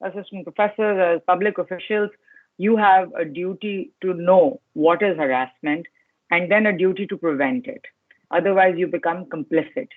assistant professors, as public officials, you have a duty to know what is harassment and then a duty to prevent it. Otherwise you become complicit,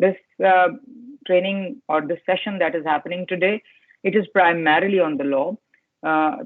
This training or this session that is happening today, it is primarily on the law,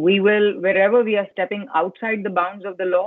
We will, wherever we are stepping outside the bounds of the law,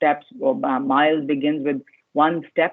steps or miles begins with one step,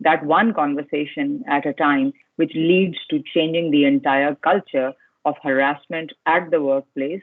that one conversation at a time which leads to changing the entire culture of harassment at the workplace,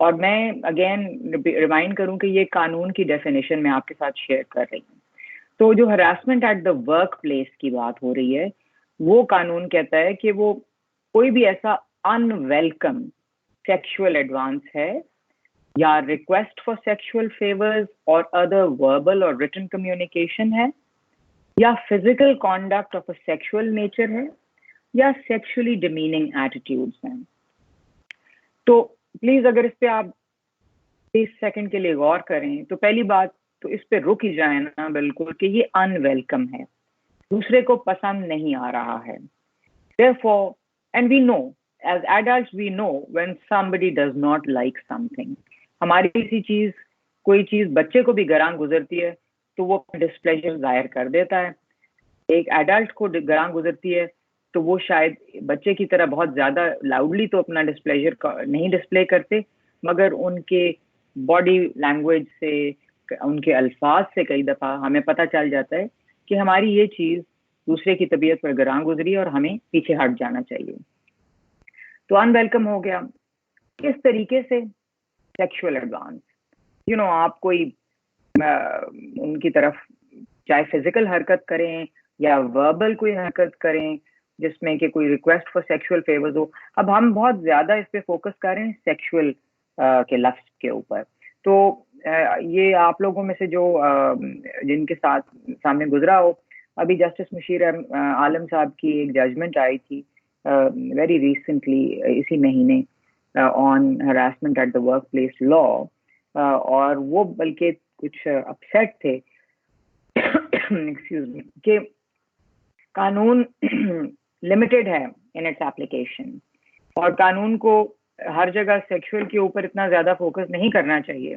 اور میں again remind کروں کہ یہ قانون کی definition میں آپ کے ساتھ شیئر کر رہی ہوں. تو جو harassment at the workplace کی بات ہو رہی ہے وہ قانون کہتا ہے کہ وہ کوئی بھی ایسا ان ویلکم سیکشل ایڈوانس ہے یا ریکویسٹ فار سیکشل فیورز اور ادر وربل اور ریٹن کمیونیکیشن ہے یا physical conduct of a sexual nature ہے یا سیکشلی ڈیمیننگ ایٹیٹیوڈس ہیں. تو پلیز اگر اس پہ آپ 30 سیکنڈ کے لیے غور کریں تو پہلی بات تو اس پہ رک ہی جائیں نا بالکل کہ یہ ان ویلکم ہے, دوسرے کو پسند نہیں آ رہا ہے. Therefore, and we know, as adults we know when somebody does not like something. ہماری کسی چیز کوئی چیز بچے کو بھی گراں گزرتی ہے تو وہ ڈسپلیجر ظاہر کر دیتا ہے. ایک ایڈلٹ کو گراں گزرتی ہے تو وہ شاید بچے کی طرح بہت زیادہ لاؤڈلی تو اپنا ڈسپلیجر نہیں ڈسپلے کرتے, مگر ان کے باڈی لینگویج سے, ان کے الفاظ سے کئی دفعہ ہمیں پتہ چل جاتا ہے کہ ہماری یہ چیز دوسرے کی طبیعت پر گراں گزری اور ہمیں پیچھے ہٹ جانا چاہیے. تو ان ویلکم ہو گیا. اس طریقے سے سیکشل ایڈوانس, آپ کوئی ان کی طرف چاہے فزیکل حرکت کریں یا وربل کوئی حرکت کریں جس میں کہ کوئی ریکویسٹ فار سیکشل فیورز ہو. اب ہم بہت زیادہ اس پہ فوکس کر رہے ہیں سیکشل کے لفظ کے اوپر. تو یہ آپ لوگوں میں سے جو جن کے ساتھ سامنے گزرا ہو, ابھی جسٹس مشیر عالم صاحب کی ایک ججمنٹ آئی تھی ویری ریسنٹلی اسی مہینے on harassment at the workplace law, اور وہ بلکہ کچھ اپسیٹ تھے ایکسکیوز می کہ قانون لمیٹڈ ہے ان اٹس ایپلیکیشن, اور قانون کو ہر جگہ سیکشل کے اوپر اتنا زیادہ فوکس نہیں کرنا چاہیے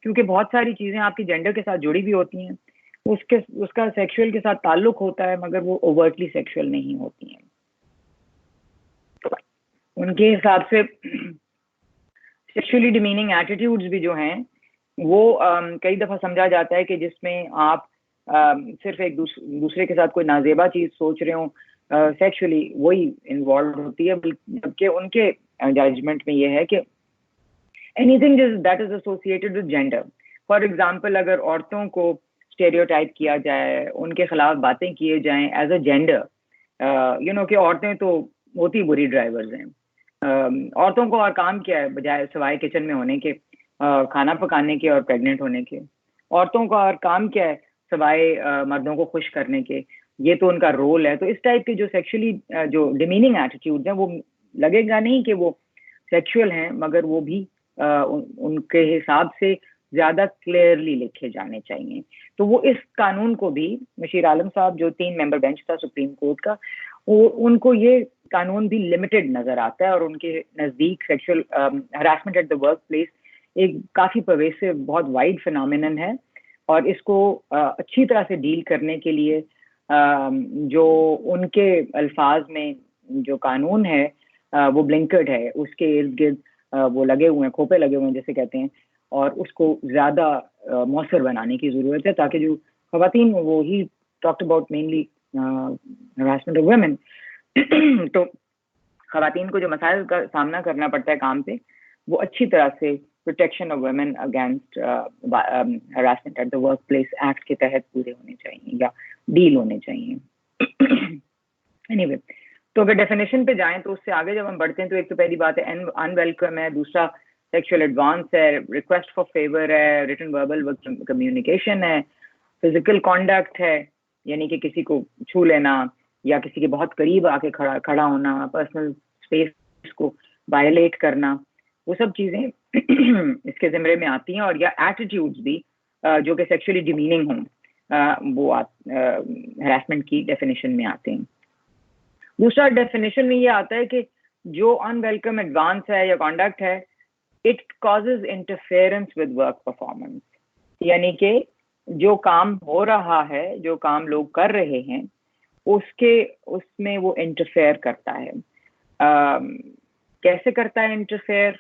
کیونکہ بہت ساری چیزیں آپ کی جینڈر کے ساتھ جڑی بھی ہوتی ہیں, اس کا سیکشل کے ساتھ تعلق ہوتا ہے مگر وہ اوورٹلی سیکشل نہیں ہوتی ہیں. ان کے حساب سے سیکشلی ڈیمیننگ ایٹیٹیوڈز بھی جو ہیں وہ کئی دفعہ سمجھا جاتا ہے کہ جس میں آپ صرف ایک دوسرے کے ساتھ کوئی نازیبا چیز سوچ رہے ہوں, سیکشلی وہی انوالوڈ ہوتی ہے. جبکہ ان کے ججمنٹ میں یہ ہے کہ any thing that is associated with gender. For example اگر عورتوں کو اسٹیریوٹائپ کیا جائے, ان کے خلاف باتیں کیے جائیں ایز اے جینڈر, کہ عورتیں تو ہوتی بری ڈرائیورز ہیں, عورتوں کو اور کام کیا ہے بجائے سوائے کچن میں ہونے کے, کھانا پکانے کے اور پریگننٹ ہونے کے. عورتوں کا اور کام کیا ہے سوائے مردوں کو خوش کرنے کے, یہ تو ان کا رول ہے. تو اس ٹائپ کے جو سیکشلی جو ڈیمیننگ ایٹیٹیوڈ ہیں وہ لگے گا نہیں کہ وہ سیکشل ہیں, مگر وہ بھی ان کے حساب سے زیادہ کلیئرلی لکھے جانے چاہیے. تو وہ اس قانون کو بھی مشیر عالم صاحب جو 3 ممبر بینچ تھا سپریم کورٹ کا, ان کو یہ قانون بھی لمیٹڈ نظر آتا ہے, اور ان کے نزدیک sexual harassment at the workplace ایک کافی پرویسو بہت وائڈ فینومینن ہے, اور اس کو اچھی طرح سے ڈیل کرنے کے لیے جو ان کے الفاظ میں جو قانون ہے وہ بلنکرڈ ہے, اس کے ارد گرد وہ لگے ہوئے ہیں, کھوپے لگے ہوئے ہیں جیسے کہتے ہیں, اور اس کو زیادہ مؤثر بنانے کی ضرورت ہے تاکہ جو خواتین وہ he talked about mainly harassment of women. تو خواتین کو جو مسائل کا سامنا کرنا پڑتا ہے کام پہ, وہ اچھی طرح سے protection of women against harassment at the workplace act کے تحت پورے ہونے چاہیے یا ڈیل ہونے چاہیے. anyway, تو اگر ڈیفینیشن پہ جائیں تو اس سے آگے جب ہم بڑھتے ہیں تو ایک تو پہلی بات ہے ان ویلکم ہے, دوسرا سیکشل ایڈوانس ہے, ریکویسٹ فار فیور ہے, ریٹن وربل کمیونیکیشن ہے, فزیکل کانڈکٹ ہے یعنی کہ کسی کو چھو لینا یا کسی کے بہت قریب آ کے کھڑا ہونا, پرسنل اسپیس کو وائلیٹ کرنا, وہ سب چیزیں اس کے زمرے میں آتی ہیں. اور یا ایٹیٹیوڈز بھی جو کہ سیکشلی ڈیمیننگ ہوں وہ ہراسمنٹ کی ڈیفینیشن میں آتے ہیں. دوسرا ڈیفینیشن میں یہ آتا ہے کہ جو ان ویلکم ایڈوانس ہے یا کانڈکٹ ہے, it causes interference with work performance, یعنی کہ جو کام ہو رہا ہے, جو کام لوگ کر رہے ہیں, اس میں وہ انٹرفیئر کرتا ہے. کیسے کرتا ہے انٹرفیئر؟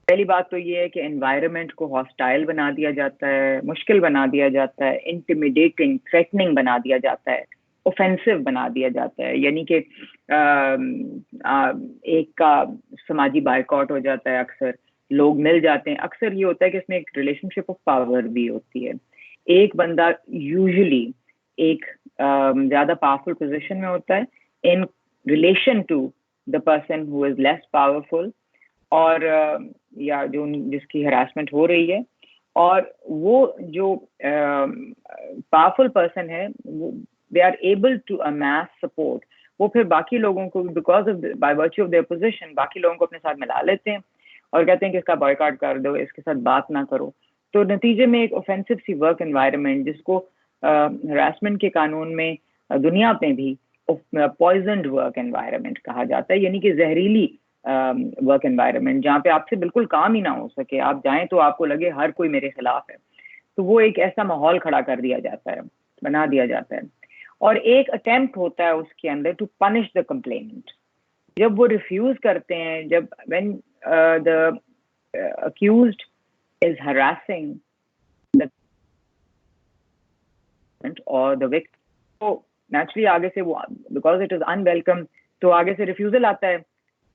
پہلی بات تو یہ ہے کہ انوائرمنٹ کو ہاسٹائل بنا دیا جاتا ہے, مشکل بنا دیا جاتا ہے, انٹیمیڈیٹنگ تھریٹننگ بنا دیا جاتا ہے, اوفینسو بنا دیا جاتا ہے, یعنی کہ ایک کا سماجی بائیکاٹ ہو جاتا ہے اکثر, لوگ مل جاتے ہیں. اکثر یہ ہوتا ہے کہ اس میں ایک ریلیشن شپ آف پاور بھی ہوتی ہے. ایک بندہ یوزلی ایک زیادہ پاورفل پوزیشن میں ہوتا ہے in relation to the person who is less powerful, اور یا جو جس کی ہراسمنٹ ہو رہی ہے. اور وہ جو پاورفل پرسن ہے they are able to amass support. وہ پھر باقی لوگوں کو because of by virtue of their position باقی لوگوں کو اپنے ساتھ ملا لیتے ہیں اور کہتے ہیں کہ اس کا بائیکاٹ کر دو, اس کے ساتھ بات نہ کرو. تو نتیجے میں ایک اوفینسو سی ورک انوائرمنٹ, جس کو ہراسمنٹ کے قانون میں دنیا پہ بھی پوائزنڈ ورک انوائرمنٹ کہا جاتا ہے, یعنی کہ زہریلی ورک انوائرمنٹ, جہاں پہ آپ سے بالکل کام ہی نہ ہو سکے. آپ جائیں تو آپ کو لگے ہر کوئی میرے خلاف ہے. تو وہ ایک ایسا ماحول کھڑا کر دیا جاتا ہے, بنا دیا جاتا ہے. اور ایک اٹیمپٹ ہوتا ہے اس کے اندر ٹو پنش دا کمپلینٹ. جب وہ ریفیوز کرتے ہیں, جب when the accused is harassing the or the victim, تو نیچرلی آگے سے وہ بیکاز اٹ از unwelcome تو آگے سے ریفیوزل آتا ہے,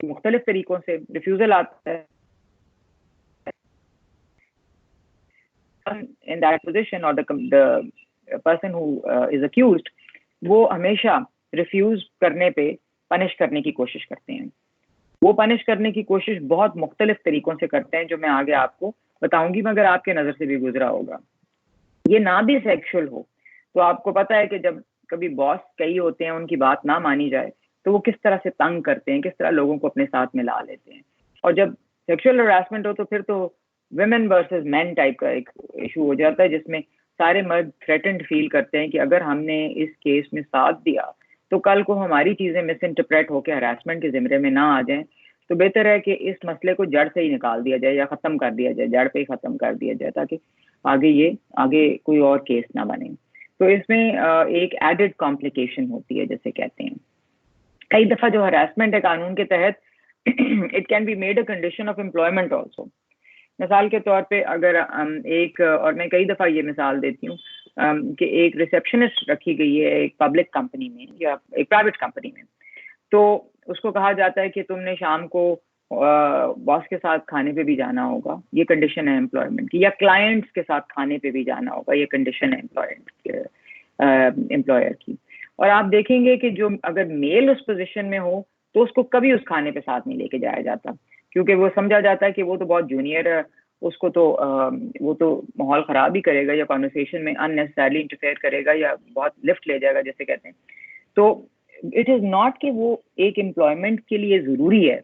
مختلف طریقوں سے ریفیوزل آتا ہے. In that position or the person who is accused, وہ ہمیشہ ریفیوز کرنے پہ پنش کرنے کی کوشش کرتے ہیں. وہ پنش کرنے کی کوشش بہت مختلف طریقوں سے کرتے ہیں جو میں آگے آپ کو بتاؤں گی, مگر آپ کے نظر سے بھی گزرا ہوگا. یہ نہ بھی سیکشل ہو تو آپ کو پتا ہے کہ جب کبھی باس کئی ہوتے ہیں ان کی بات نہ مانی جائے تو وہ کس طرح سے تنگ کرتے ہیں, کس طرح لوگوں کو اپنے ساتھ ملا لیتے ہیں. اور جب سیکشل ہراسمنٹ ہو تو پھر تو ویمن ورسز مین ٹائپ کا ایک ایشو ہو جاتا ہے, جس میں سارے مرد تھریٹنڈ فیل کرتے ہیں کہ اگر ہم نے اس کیس میں ساتھ دیا تو کل کو ہماری چیزیں مس انٹرپریٹ ہو کے ہراسمنٹ کے زمرے میں نہ آ جائیں. تو بہتر ہے کہ اس مسئلے کو جڑ سے ہی نکال دیا جائے یا ختم کر دیا جائے, جڑ پہ ہی ختم کر دیا جائے تاکہ آگے کوئی اور کیس نہ بنے. تو اس میں ایک ایڈڈ کمپلیکیشن ہوتی ہے جیسے کہتے ہیں. کئی دفعہ جو ہراسمنٹ ہے قانون کے تحت it can be made a condition of employment also. مثال کے طور پہ اگر ایک, اور میں کئی دفعہ یہ مثال دیتی ہوں کہ ایک ریسیپشنسٹ رکھی گئی ہے ایک پبلک کمپنی میں یا ایک پرائیویٹ کمپنی میں, تو اس کو کہا جاتا ہے کہ تم نے شام کو باس کے ساتھ کھانے پہ بھی جانا ہوگا, یہ کنڈیشن ہے امپلائمنٹ کی, یا کلائنٹس کے ساتھ کھانے پہ بھی جانا ہوگا, یہ کنڈیشن ہے امپلائر کی. اور آپ دیکھیں گے کہ جو اگر میل اس پوزیشن میں ہو تو اس کو کبھی اس کھانے پہ ساتھ نہیں لے کے جایا جاتا, کیونکہ وہ سمجھا جاتا ہے کہ وہ تو بہت جونیئر ہے, اس کو تو وہ تو ماحول خراب ہی کرے گا یا کانورسیشن میں اننیسسریلی انٹرفیئر کرے گا یا بہت لفٹ لے جائے گا جیسے کہتے ہیں. تو اٹ از ناٹ کہ وہ ایک امپلائمنٹ کے لیے ضروری ہے,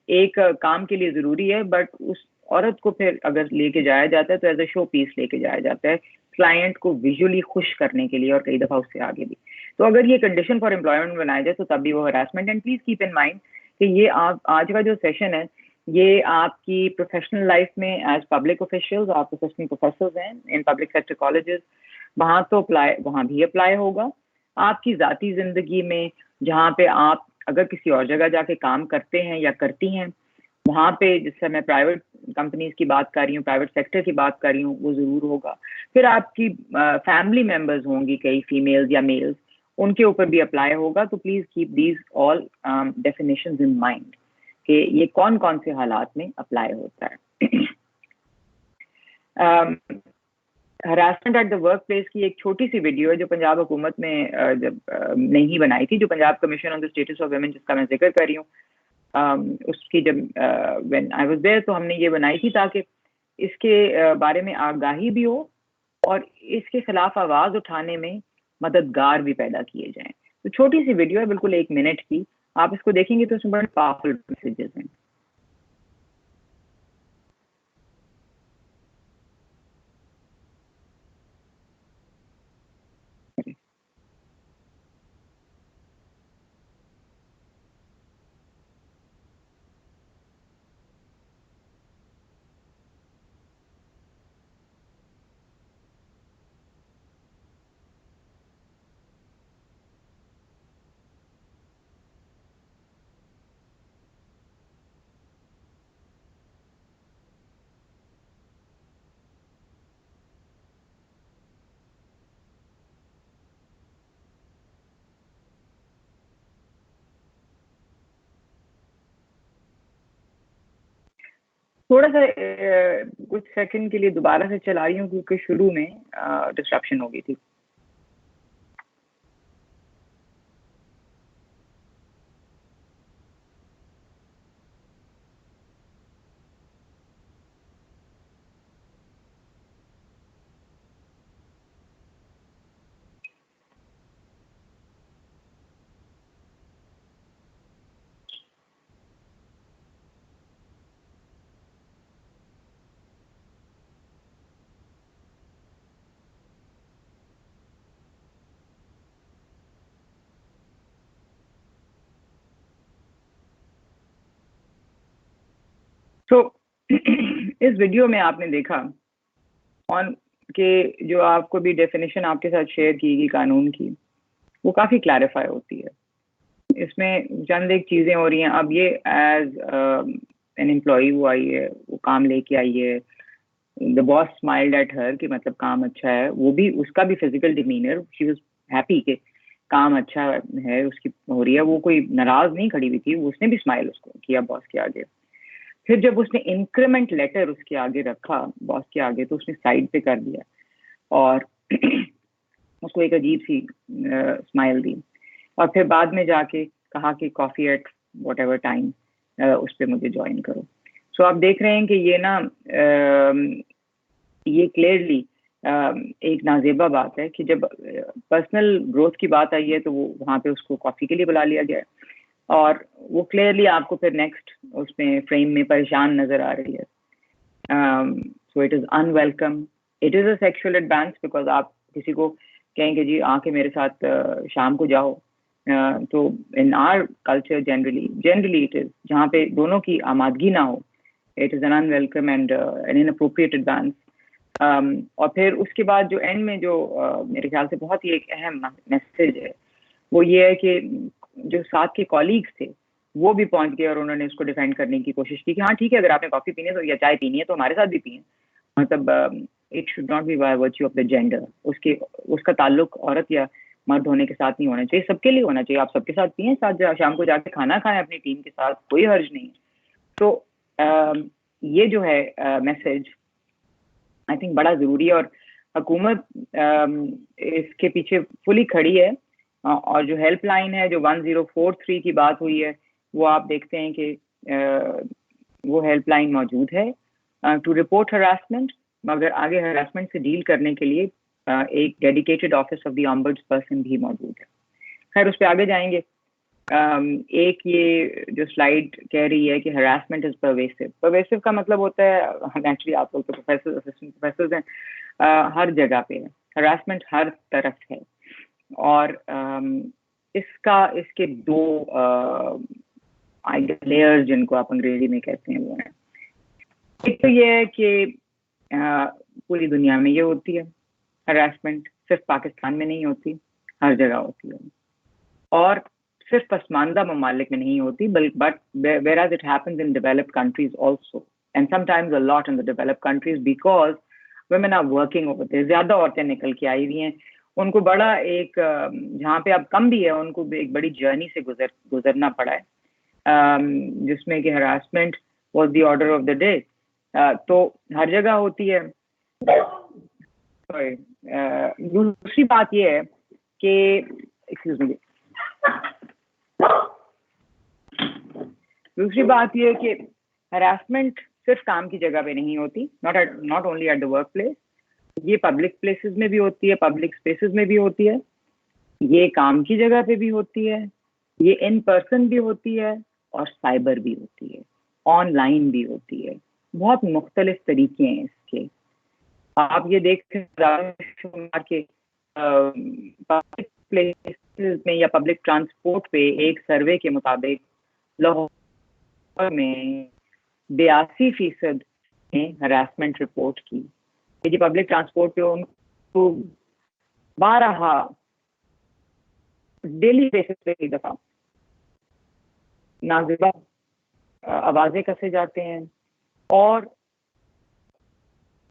ایک کام کے لیے ضروری ہے, بٹ اس عورت کو پھر اگر لے کے جایا جاتا ہے تو ایز اے شو پیس لے کے جایا جاتا ہے کلائنٹ کو ویژولی خوش کرنے کے لیے, اور کئی دفعہ اس سے آگے بھی. تو اگر یہ کنڈیشن فار امپلائمنٹ بنایا جائے تو تب بھی وہ harassment. And please keep in mind کہ یہ آج کا جو سیشن ہے یہ آپ کی پروفیشنل لائف میں ایز پبلک آفیشیلز, آپ پروفیشنل پروفیسرز ہیں ان پبلک سیکٹر کالجز, وہاں بھی اپلائی ہوگا. آپ کی ذاتی زندگی میں جہاں پہ آپ اگر کسی اور جگہ جا کے کام کرتے ہیں یا کرتی ہیں, وہاں پہ جس سے میں پرائیویٹ کمپنیز کی بات کر رہی ہوں, پرائیویٹ سیکٹر کی بات کر رہی ہوں, وہ ضرور ہوگا. پھر آپ کی فیملی ممبرز ہوں گی کئی فیمیلز یا میلز, ان کے اوپر بھی اپلائی ہوگا. تو please keep these all definitions in mind کہ یہ کون کون سے حالات میں اپلائی ہوتا ہے. Harassment at the workplace کی ایک چھوٹی سی ویڈیو ہے جو پنجاب حکومت میں جب نہیں بنائی تھی, جو Punjab commission on the status of women جس کا میں ذکر کر رہی ہوں, اس کی جب وین آئی واز دیئر تو ہم نے یہ بنائی تھی تاکہ اس کے بارے میں آگاہی بھی ہو اور اس کے خلاف آواز اٹھانے میں مددگار بھی پیدا کیے جائیں. تو چھوٹی سی ویڈیو ہے بالکل 1 منٹ کی, آپ اس کو دیکھیں گے تو اس میں بڑے پاورفل میسیجز ہیں. تھوڑا سا کچھ سیکنڈ کے لیے دوبارہ سے چلا رہی ہوں کیونکہ شروع میں ڈسٹرپشن ہو گئی تھی. تو اس ویڈیو میں آپ نے دیکھا کہ جو آپ کو بھی ڈیفینیشن آپ کے ساتھ شیئر کی گئی قانون کی وہ کافی کلیریفائی ہوتی ہے. اس میں چند ایک چیزیں ہو رہی ہیں. اب یہ ایز این امپلائی وہ آئی ہے, وہ کام لے کے آئی ہے, دا باس اسمائلڈ ایٹ ہر کہ مطلب کام اچھا ہے, وہ بھی اس کا بھی physical demeanour, she was happy کہ کام اچھا ہے اس کی ہو رہی ہے, وہ کوئی ناراض نہیں کھڑی ہوئی تھی, اس نے بھی اسمائل اس کو کیا باس کے آگے. پھر جب اس نے انکریمنٹ لیٹر اس کے آگے رکھا باس کے آگے تو اس نے سائڈ پہ کر دیا اور اس کو ایک عجیب سی اسمائل دی, اور پھر بعد میں جا کے کہا کہ کافی ایٹ واٹ ایور ٹائم اس پہ مجھے جوائن کرو. سو آپ دیکھ رہے ہیں کہ یہ نا یہ کلیئرلی ایک نازیبا بات ہے کہ جب پرسنل گروتھ کی بات آئی ہے تو وہ وہاں پہ اس کو کافی کے لیے بلا لیا گیا ہے, اور وہ کلیئرلی آپ کو پھر نیکسٹ اس میں فریم میں پریشان نظر آ رہی ہے. So it is in welcome, it is a sexual advance, because آپ کسی کو کہیں کہ جی آ کے میرے ساتھ شام کو جاؤ, تو in our culture generally it is, جہاں پہ دونوں کی آمادگی نہ ہو, it is an unwelcome and an inappropriate advance. اور پھر اس کے بعد جو اینڈ میں جو میرے خیال سے بہت ہی ایک اہم میسج ہے وہ یہ ہے کہ جو ساتھ کے کالیگس تھے وہ بھی پہنچ گئے اور انہوں نے اس کو ڈیفینڈ کرنے کی کوشش کی کہ ہاں ٹھیک ہے, اگر آپ نے کافی پینی ہے تو یا چائے پینی ہے تو ہمارے ساتھ بھی پئیں, مطلب it should not be by virtue of the gender. اس کا تعلق عورت یا مرد ہونے کے ساتھ نہیں ہونا چاہیے, سب کے لیے ہونا چاہیے. آپ سب کے ساتھ پئیں, ساتھ شام کو جا کے کھانا کھائیں اپنی ٹیم کے ساتھ, کوئی حرج نہیں. تو یہ جو ہے میسج آئی تھنک بڑا ضروری ہے, اور حکومت اس کے پیچھے فلی کھڑی ہے. اور جو ہیلپ لائن ہے جو 1043 کی بات ہوئی ہے وہ آپ دیکھتے ہیں کہ وہ ہیلپ لائن موجود ہے ٹو رپورٹ ہراسمنٹ, مگر آگے ہراسمنٹ سے ڈیل کرنے کے لیے ایک dedicated office of the ombudsperson بھی موجود ہے. خیر اس پہ آگے جائیں گے. ایک یہ جو سلائیڈ کہہ رہی ہے کہ ہراسمنٹ از پرویسو کا مطلب ہوتا ہے, نیچرلی آپ لوگ تو پروفیسر اسسٹنٹ پروفیسرز ہیں, ہر جگہ پہ ہے ہراسمنٹ, ہر طرف ہے. اور اس کے دو لیئر جن کو آپ انگریزی میں کہتے ہیں وہ ہیں. ایک تو یہ ہے کہ پوری دنیا میں یہ ہوتی ہے ہراسمنٹ, صرف پاکستان میں نہیں ہوتی, ہر جگہ ہوتی ہے, اور صرف پسماندہ ممالک میں نہیں ہوتی, but whereas it happens in developed countries also, and sometimes a lot in the developed countries because women are working over there. زیادہ عورتیں نکل کے آئی ہوئی ہیں, ان کو بڑا ایک جہاں پہ اب کم بھی ہے ان کو ایک بڑی جرنی سے گزرنا پڑا ہے, جس میں کہ harassment was the order of the day. تو ہر جگہ ہوتی ہے. دوسری بات یہ ہے کہ ایکسکیوز می, دوسری بات یہ ہے کہ ہراسمنٹ صرف کام کی جگہ پہ نہیں ہوتی, not only at the workplace, یہ پبلک پلیسز میں بھی ہوتی ہے, پبلک اسپیسز میں بھی ہوتی ہے, یہ کام کی جگہ پہ بھی ہوتی ہے, یہ ان پرسن بھی ہوتی ہے, اور سائبر بھی ہوتی ہے, آن لائن بھی ہوتی ہے. بہت مختلف طریقے ہیں اس کے. آپ یہ دیکھ کے پبلک پلیسز میں یا پبلک ٹرانسپورٹ پہ ایک سروے کے مطابق لاہور میں 82% نے ہراسمنٹ رپورٹ کی. جی پبلک ٹرانسپورٹ پہ ان کو 12 ڈیلی بیسس پہ کئی دفعہ نازیبا آوازیں کسے جاتے ہیں, اور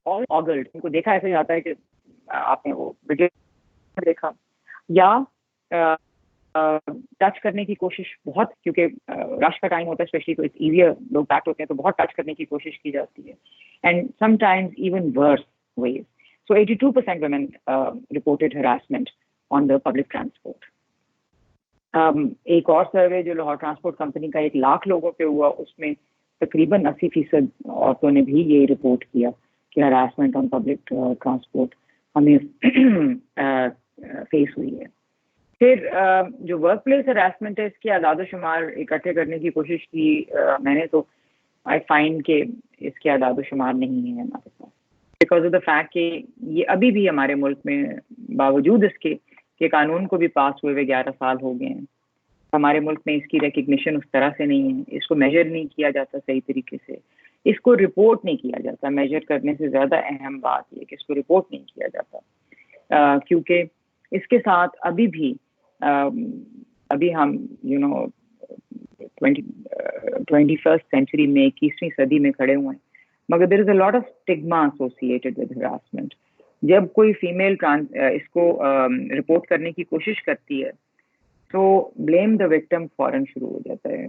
آگلڈ ان کو دیکھا ایسے جاتا ہے کہ آپ نے وہ ویڈیو دیکھا, یا ٹچ کرنے کی کوشش بہت, کیونکہ رش کا ٹائم ہوتا ہے اسپیشلی, تو اٹس ایزیئر, لوگ پیکٹ ہوتے ہیں تو بہت ٹچ کرنے کی کوشش کی جاتی ہے, and sometimes even vice versa. So 82% women reported harassment on the public transport. ایک اور سروے جو لاہور ٹرانسپورٹ کمپنی کا 1,00,000 لوگوں پہ ہوا, اس میں تقریباً 80% عورتوں نے بھی یہ رپورٹ کیا کہ ہراسمنٹ آن پبلک ٹرانسپورٹ ہمیں فیس ہوئی ہے. پھر جو ورک پلیس ہراسمنٹ ہے, اس کے اعداد و شمار اکٹھے کرنے کی کوشش کی میں نے, تو آئی فائنڈ کہ اس کے اعداد و شمار نہیں ہیں ہمارے پاس, بیکاز آف دا فیکٹ کہ یہ ابھی بھی ہمارے ملک میں باوجود اس کے کہ قانون کو بھی پاس ہوئے 11 سال ہو گئے ہیں, ہمارے ملک میں اس کی ریکگنیشن اس طرح سے نہیں ہے, اس کو میجر نہیں کیا جاتا صحیح طریقے سے, اس کو رپورٹ نہیں کیا جاتا. میجر کرنے سے زیادہ اہم بات یہ کہ اس کو رپورٹ نہیں کیا جاتا, کیونکہ اس کے ساتھ ابھی ہم 21st سینچری میں 21ویں صدی میں کھڑے ہوئے ہیں, مگر there is a lot of stigma associated with harassment. جب کوئی فیمیل اس کو رپورٹ کرنے کی کوشش کرتی ہے تو بلیم دا وکٹم فوراً شروع ہو جاتا ہے.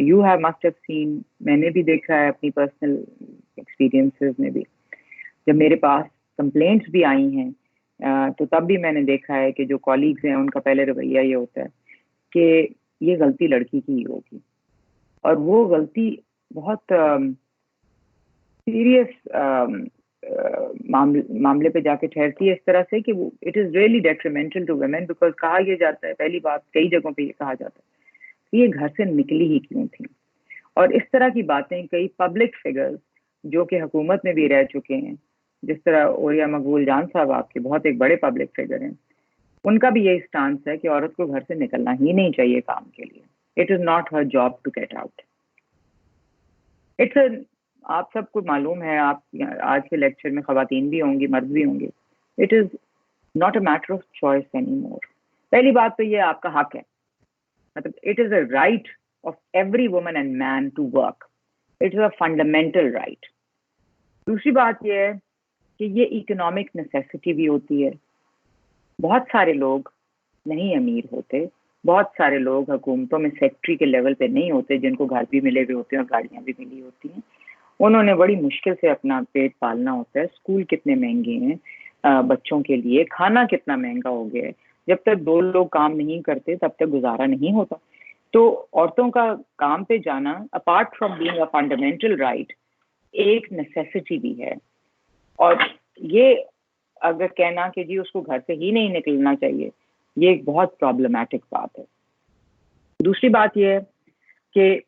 You have must have seen, میں نے بھی دیکھا ہے اپنی پرسنل ایکسپیرینسز میں بھی, جب میرے پاس کمپلینٹس بھی آئی ہیں تو تب بھی میں نے دیکھا ہے کہ جو کالیگز ہیں ان کا پہلے رویہ یہ ہوتا ہے کہ یہ غلطی لڑکی کی ہی ہوگی, اور وہ غلطی بہت سیریس معاملے پہ جا کے ٹھہرتی ہے, اس طرح سے کہ it is really detrimental to women, because کہا یہ جاتا ہے, پہلی بات کئی جگہوں پہ یہ کہا جاتا ہے کہ یہ گھر سے نکلی ہی کیوں تھی. اور اس طرح کی باتیں کئی پبلک فگرز جو کہ حکومت میں بھی رہ چکے ہیں, جس طرح اوریا مقبول جان صاحب آپ کے بہت ایک بڑے پبلک فگر ہیں, ان کا بھی یہی اسٹانس ہے کہ عورت کو گھر سے نکلنا ہی نہیں چاہیے کام کے لیے. It is not her job to get out. آپ سب کو معلوم ہے, آپ آج کے لیکچر میں خواتین بھی ہوں گی, مرد بھی ہوں گے, it is not a matter of choice anymore. پہلی بات تو یہ آپ کا حق ہے, مطلب it is a right of every woman and man to work, it is a fundamental right. دوسری بات یہ ہے کہ یہ اکنامک نیسیسٹی بھی ہوتی ہے. بہت سارے لوگ نہیں امیر ہوتے, بہت سارے لوگ حکومتوں میں سیکٹری کے لیول پہ نہیں ہوتے جن کو گھر بھی ملے ہوئے ہوتے ہیں اور گاڑیاں بھی ملی ہوتی ہیں. انہوں نے بڑی مشکل سے اپنا پیٹ پالنا ہوتا ہے. اسکول کتنے مہنگے ہیں بچوں کے لیے, کھانا کتنا مہنگا ہو گیا ہے. جب تک 2 لوگ کام نہیں کرتے تب تک گزارا نہیں ہوتا. تو عورتوں کا کام پہ جانا apart from being a fundamental right ایک نیسیسٹی بھی ہے. اور یہ اگر کہنا کہ جی اس کو گھر سے ہی نہیں نکلنا چاہیے, یہ ایک بہت پرابلمٹک بات ہے. دوسری بات یہ ہے کہ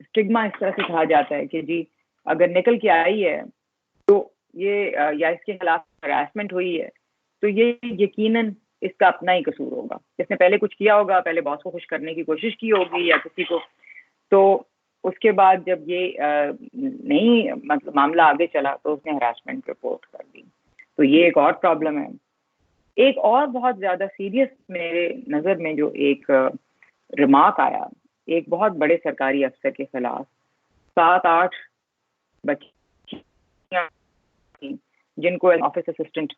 اسٹگما اس طرح سے کہا جاتا ہے کہ جی اگر نکل کے آئی ہے تو یہ یا اس کے خلاف ہراسمنٹ ہوئی ہے تو یہ یقیناً اس کا اپنا ہی قصور ہوگا, اس نے پہلے کچھ کیا ہوگا, پہلے باس کو خوش کرنے کی کوشش کی ہوگی یا کسی کو, تو اس کے بعد جب یہ نہیں مطلب معاملہ آگے چلا تو اس نے ہراسمنٹ رپورٹ کر دی. تو یہ ایک اور پرابلم ہے. ایک اور بہت زیادہ سیریس میرے نظر میں جو ایک ریمارک آیا ایک بہت بڑے سرکاری افسر کے خلاف, 7-8 بچیاں جن کو آفس اسسٹنٹ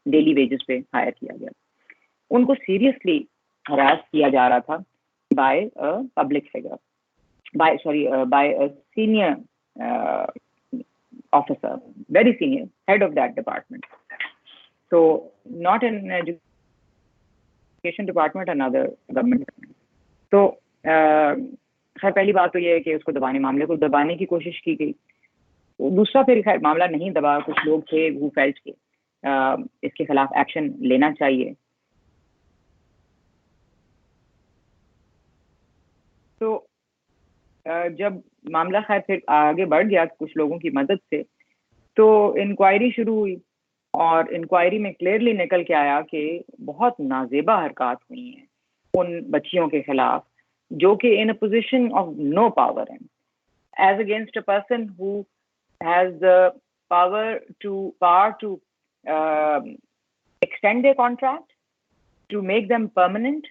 ڈیلی ویجز پہ ہائر کیا گیا, ان کو سیریسلی ہراس کیا جا رہا تھا by public figure, by senior officer, very senior, head of that department. So not in education department, another government department. تو خیر پہلی بات تو یہ ہے کہ اس کو معاملے کو دبانے کی کوشش کی گئی. دوسرا پھر خیر معاملہ نہیں دبا, کچھ لوگ تھے who felt کہ اس کے خلاف ایکشن لینا چاہیے. تو جب معاملہ خیر پھر آگے بڑھ گیا کچھ لوگوں کی مدد سے, تو انکوائری شروع ہوئی, اور انکوائری میں کلیئرلی نکل کے آیا کہ بہت نازیبا حرکات ہوئی ہیں ان بچیوں کے خلاف جو کہ in a position of no power ہیں, as against a person who has the power to extend a contract, to make them permanent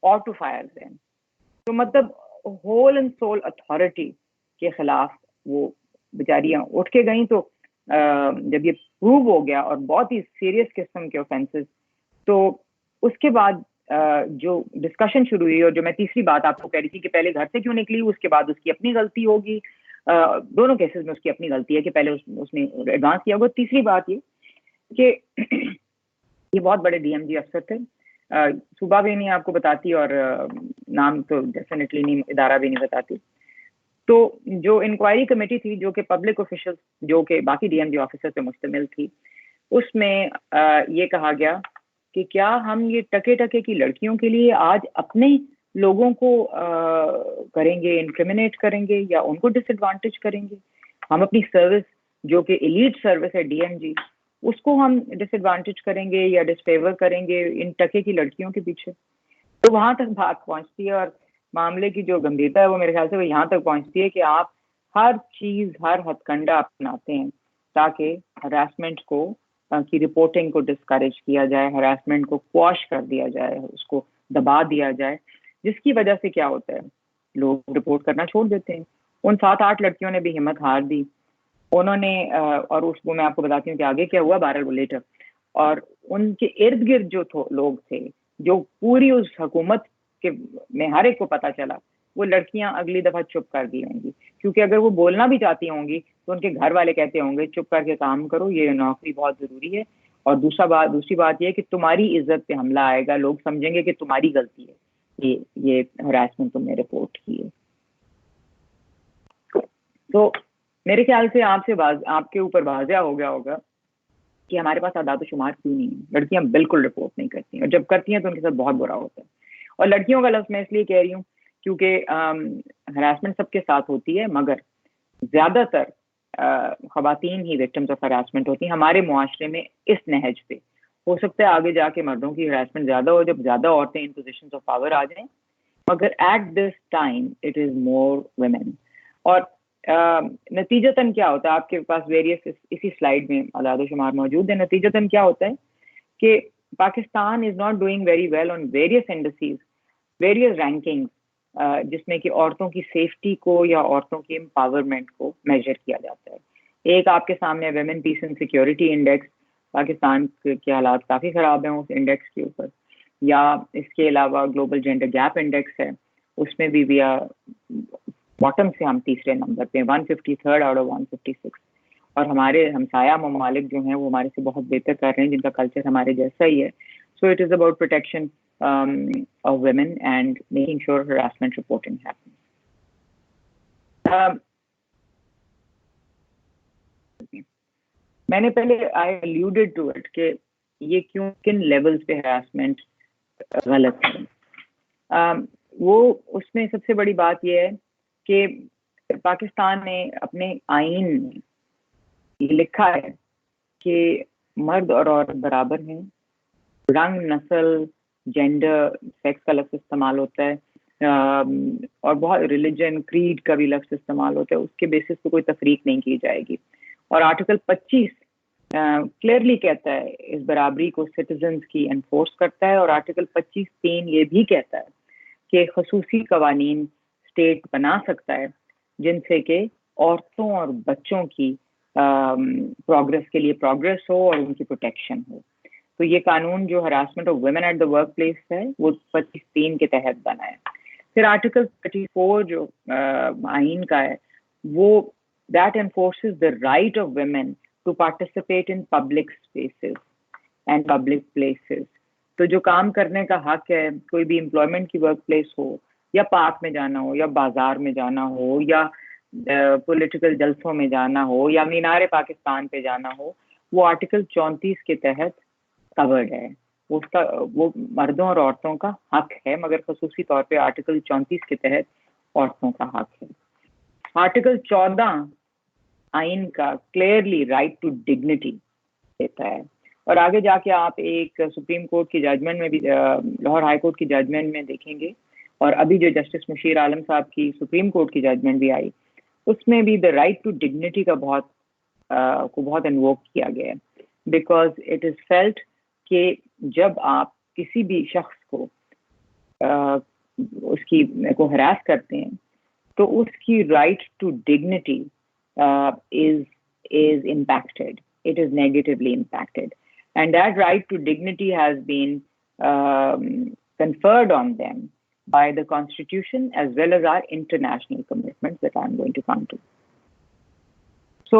اور ٹو فائر دیم. تو مطلب ہول اینڈ سول اتھارٹی کے خلاف وہ بیچاریاں اٹھ کے گئیں. تو جب یہ پروو ہو گیا اور بہت ہی سیریس قسم کے اوفینسز, تو اس کے بعد جو ڈسکشن شروع ہوئی اور جو میں تیسری بات آپ کو کہہ رہی تھی کہ پہلے گھر سے کیوں نکلی, اس کے بعد اس کی اپنی غلطی ہوگی, دونوں کیسز میں اس کی اپنی غلطی ہے کہ پہلے اس نے ایڈوانس کیا ہوگا. تیسری بات یہ کہ یہ بہت بڑے ڈی ایم جی افسر تھے, صوبہ بھی نہیں آپ کو بتاتی اور نام تو ڈیفینیٹلی نہیں, ادارہ بھی نہیں بتاتی. تو جو انکوائری کمیٹی تھی جو کہ پبلک آفیشل جو کہ باقی ڈی ایم جی آفیسر سے مشتمل تھی, اس میں یہ کہا گیا کہ کیا ہم یہ ٹکے ٹکے کی لڑکیوں کے لیے آج اپنے لوگوں کو کریں گے, انکریمنیٹ کریں گے یا ان کو ڈس ایڈوانٹیج کریں گے. ہم اپنی سروس جو کہ ایلیٹ سروس ہے ڈی ایم جی, اس کو ہم ڈس ایڈوانٹیج کریں گے یا ڈس فیور کریں گے ان ٹکے کی لڑکیوں کے پیچھے. تو وہاں تک بات پہنچتی ہے اور معاملے کی جو گمبھیرتا ہے وہ میرے خیال سے وہ یہاں تک پہنچتی ہے کہ آپ ہر چیز, ہر ہتھ کنڈا اپناتے ہیں تاکہ ہراسمنٹ کو کی رپورٹنگ کو ڈسکریج کیا جائے, ہراسمنٹ کو کوش کر دیا جائے, اس کو دبا دیا جائے, جس کی وجہ سے کیا ہوتا ہے لوگ رپورٹ کرنا چھوڑ دیتے ہیں. ان 7-8 لڑکیوں نے بھی ہمت ہار دی. انہوں نے اور اس کو میں آپ کو بتاتی ہوں کہ آگے کیا ہوا 12 وہ لیٹر, اور ان کے ارد گرد جو لوگ تھے جو پوری اس حکومت کے میں ہر ایک کو پتا چلا, وہ لڑکیاں اگلی دفعہ چپ کر دی ہوں گی, کیونکہ اگر وہ بولنا بھی چاہتی ہوں گی تو ان کے گھر والے کہتے ہوں گے چپ کر کے کام کرو, یہ نوکری بہت ضروری ہے. اور دوسری بات یہ کہ تمہاری عزت پہ حملہ آئے گا, لوگ سمجھیں گے کہ تمہاری غلطی ہے یہ ہراسمنٹ تم نے رپورٹ کی ہے. تو میرے خیال سے آپ کے اوپر واضح ہو گیا ہوگا کہ ہمارے پاس اعداد و شمار کیوں نہیں ہے. لڑکیاں بالکل رپورٹ نہیں کرتی ہیں, اور جب کرتی ہیں تو ان کے ساتھ بہت برا ہوتا ہے. اور لڑکیوں کا لفظ میں اس لیے کہہ رہی ہوں کیونکہ ہراسمنٹ سب کے ساتھ ہوتی ہے, مگر زیادہ تر خواتین ہی وکٹمز آف ہراسمنٹ ہوتی ہیں ہمارے معاشرے میں اس نہج پہ. ہو سکتا ہے آگے جا کے مردوں کی ہراسمنٹ زیادہ ہو جب زیادہ عورتیں ان پوزیشنز آف پاور آ جائیں, مگر at this time it is more women. اور نتیجتاً کیا ہوتا ہے, آپ کے پاس ویریس اسی سلائیڈ میں اعداد و شمار موجود ہے, نتیجتاً کیا ہوتا ہے کہ Pakistan is not doing very well on various indices, various ranking, جس میں کہ عورتوں کی سیفٹی کو یا عورتوں کی امپاورمنٹ کو میجر کیا جاتا ہے. ایک آپ کے سامنے women piece and security index, Pakistan کے حالات کافی خراب ہیں اس انڈیکس کے اوپر, یا اس کے علاوہ گلوبل جینڈر گیپ انڈیکس ہے, اس میں بھی باٹم سے ہم تیسرے نمبر پہ 153 آؤٹ آف 156. اور ہمارے ہمسایہ ممالک جو ہیں وہ ہمارے سے بہت بہتر کر رہے ہیں, جن کا کلچر ہمارے جیسا ہی ہے. So it is about protection of women and making sure harassment reporting happens. میں نے پہلے آئی الوڈیڈ ٹو اٹ کہ یہ کیوں کن لیولز پہ ہراسمنٹ غلط ہے. وہ اس میں سب سے بڑی بات یہ ہے کہ پاکستان نے اپنے آئین میں یہ لکھا ہے کہ مرد اور عورت برابر ہیں, رنگ, نسل, جینڈر, سیکس کا لفظ استعمال ہوتا ہے, اور بہت ریلیجن, کریڈ کا بھی لفظ استعمال ہوتا ہے, اس کے بیسس پہ کوئی تفریق نہیں کی جائے گی. اور آرٹیکل 25 کلیئرلی کہتا ہے اس برابری کو سٹیزنز کی انفورس کرتا ہے, اور آرٹیکل 25(3) یہ بھی کہتا ہے کہ خصوصی قوانین اسٹیٹ بنا سکتا ہے جن سے کہ عورتوں اور بچوں کی پروگرس کے لیے پروگرس ہو اور ان کی پروٹیکشن ہو. تو یہ قانون جو harassment of women at the workplace ہے وہ 25(3) کے تحت بنا ہے. پھر آرٹیکل 34 جو آئین کا ہے وہ that enforces the right of women to participate in public spaces and public places. تو جو کام کرنے کا حق ہے, کوئی بھی امپلائمنٹ کی ورک پلیس ہو, یا پارک میں جانا ہو, یا بازار میں جانا ہو, یا پولیٹیکل جلسوں میں جانا ہو, یا مینار پاکستان پہ جانا ہو, وہ آرٹیکل 34 کے تحت کورڈ ہے. وہ مردوں اور عورتوں کا حق ہے, مگر خصوصی طور پہ آرٹیکل 34 کے تحت عورتوں کا حق ہے. آرٹیکل 14 آئین کا کلیئرلی رائٹ ٹو ڈگنیٹی دیتا ہے. اور آگے جا کے آپ ایک سپریم کورٹ کی ججمنٹ میں بھی, لاہور ہائی کورٹ کی ججمنٹ میں دیکھیں گے, اور ابھی جو جسٹس مشیر عالم صاحب کی سپریم کورٹ کی ججمنٹ بھی آئی, اس میں بھی دا رائٹ ٹو ڈگنیٹی کا بہت انووک کیا گیا ہے. بیکاز اٹ از فیلٹ کہ جب آپ کسی بھی شخص کو اس کی کو ہراس کرتے ہیں تو اس کی right to dignity is impacted. It is negatively impacted, and that right to dignity has been conferred on them by the Constitution as well as our international commitments that I'm going to come to. So,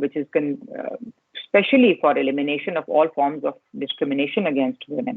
which is specially for elimination of all forms of discrimination against women.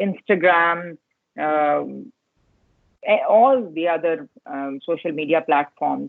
Instagram, all the other social media platforms,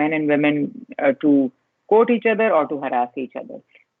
men and women to quote each other or to harass each other.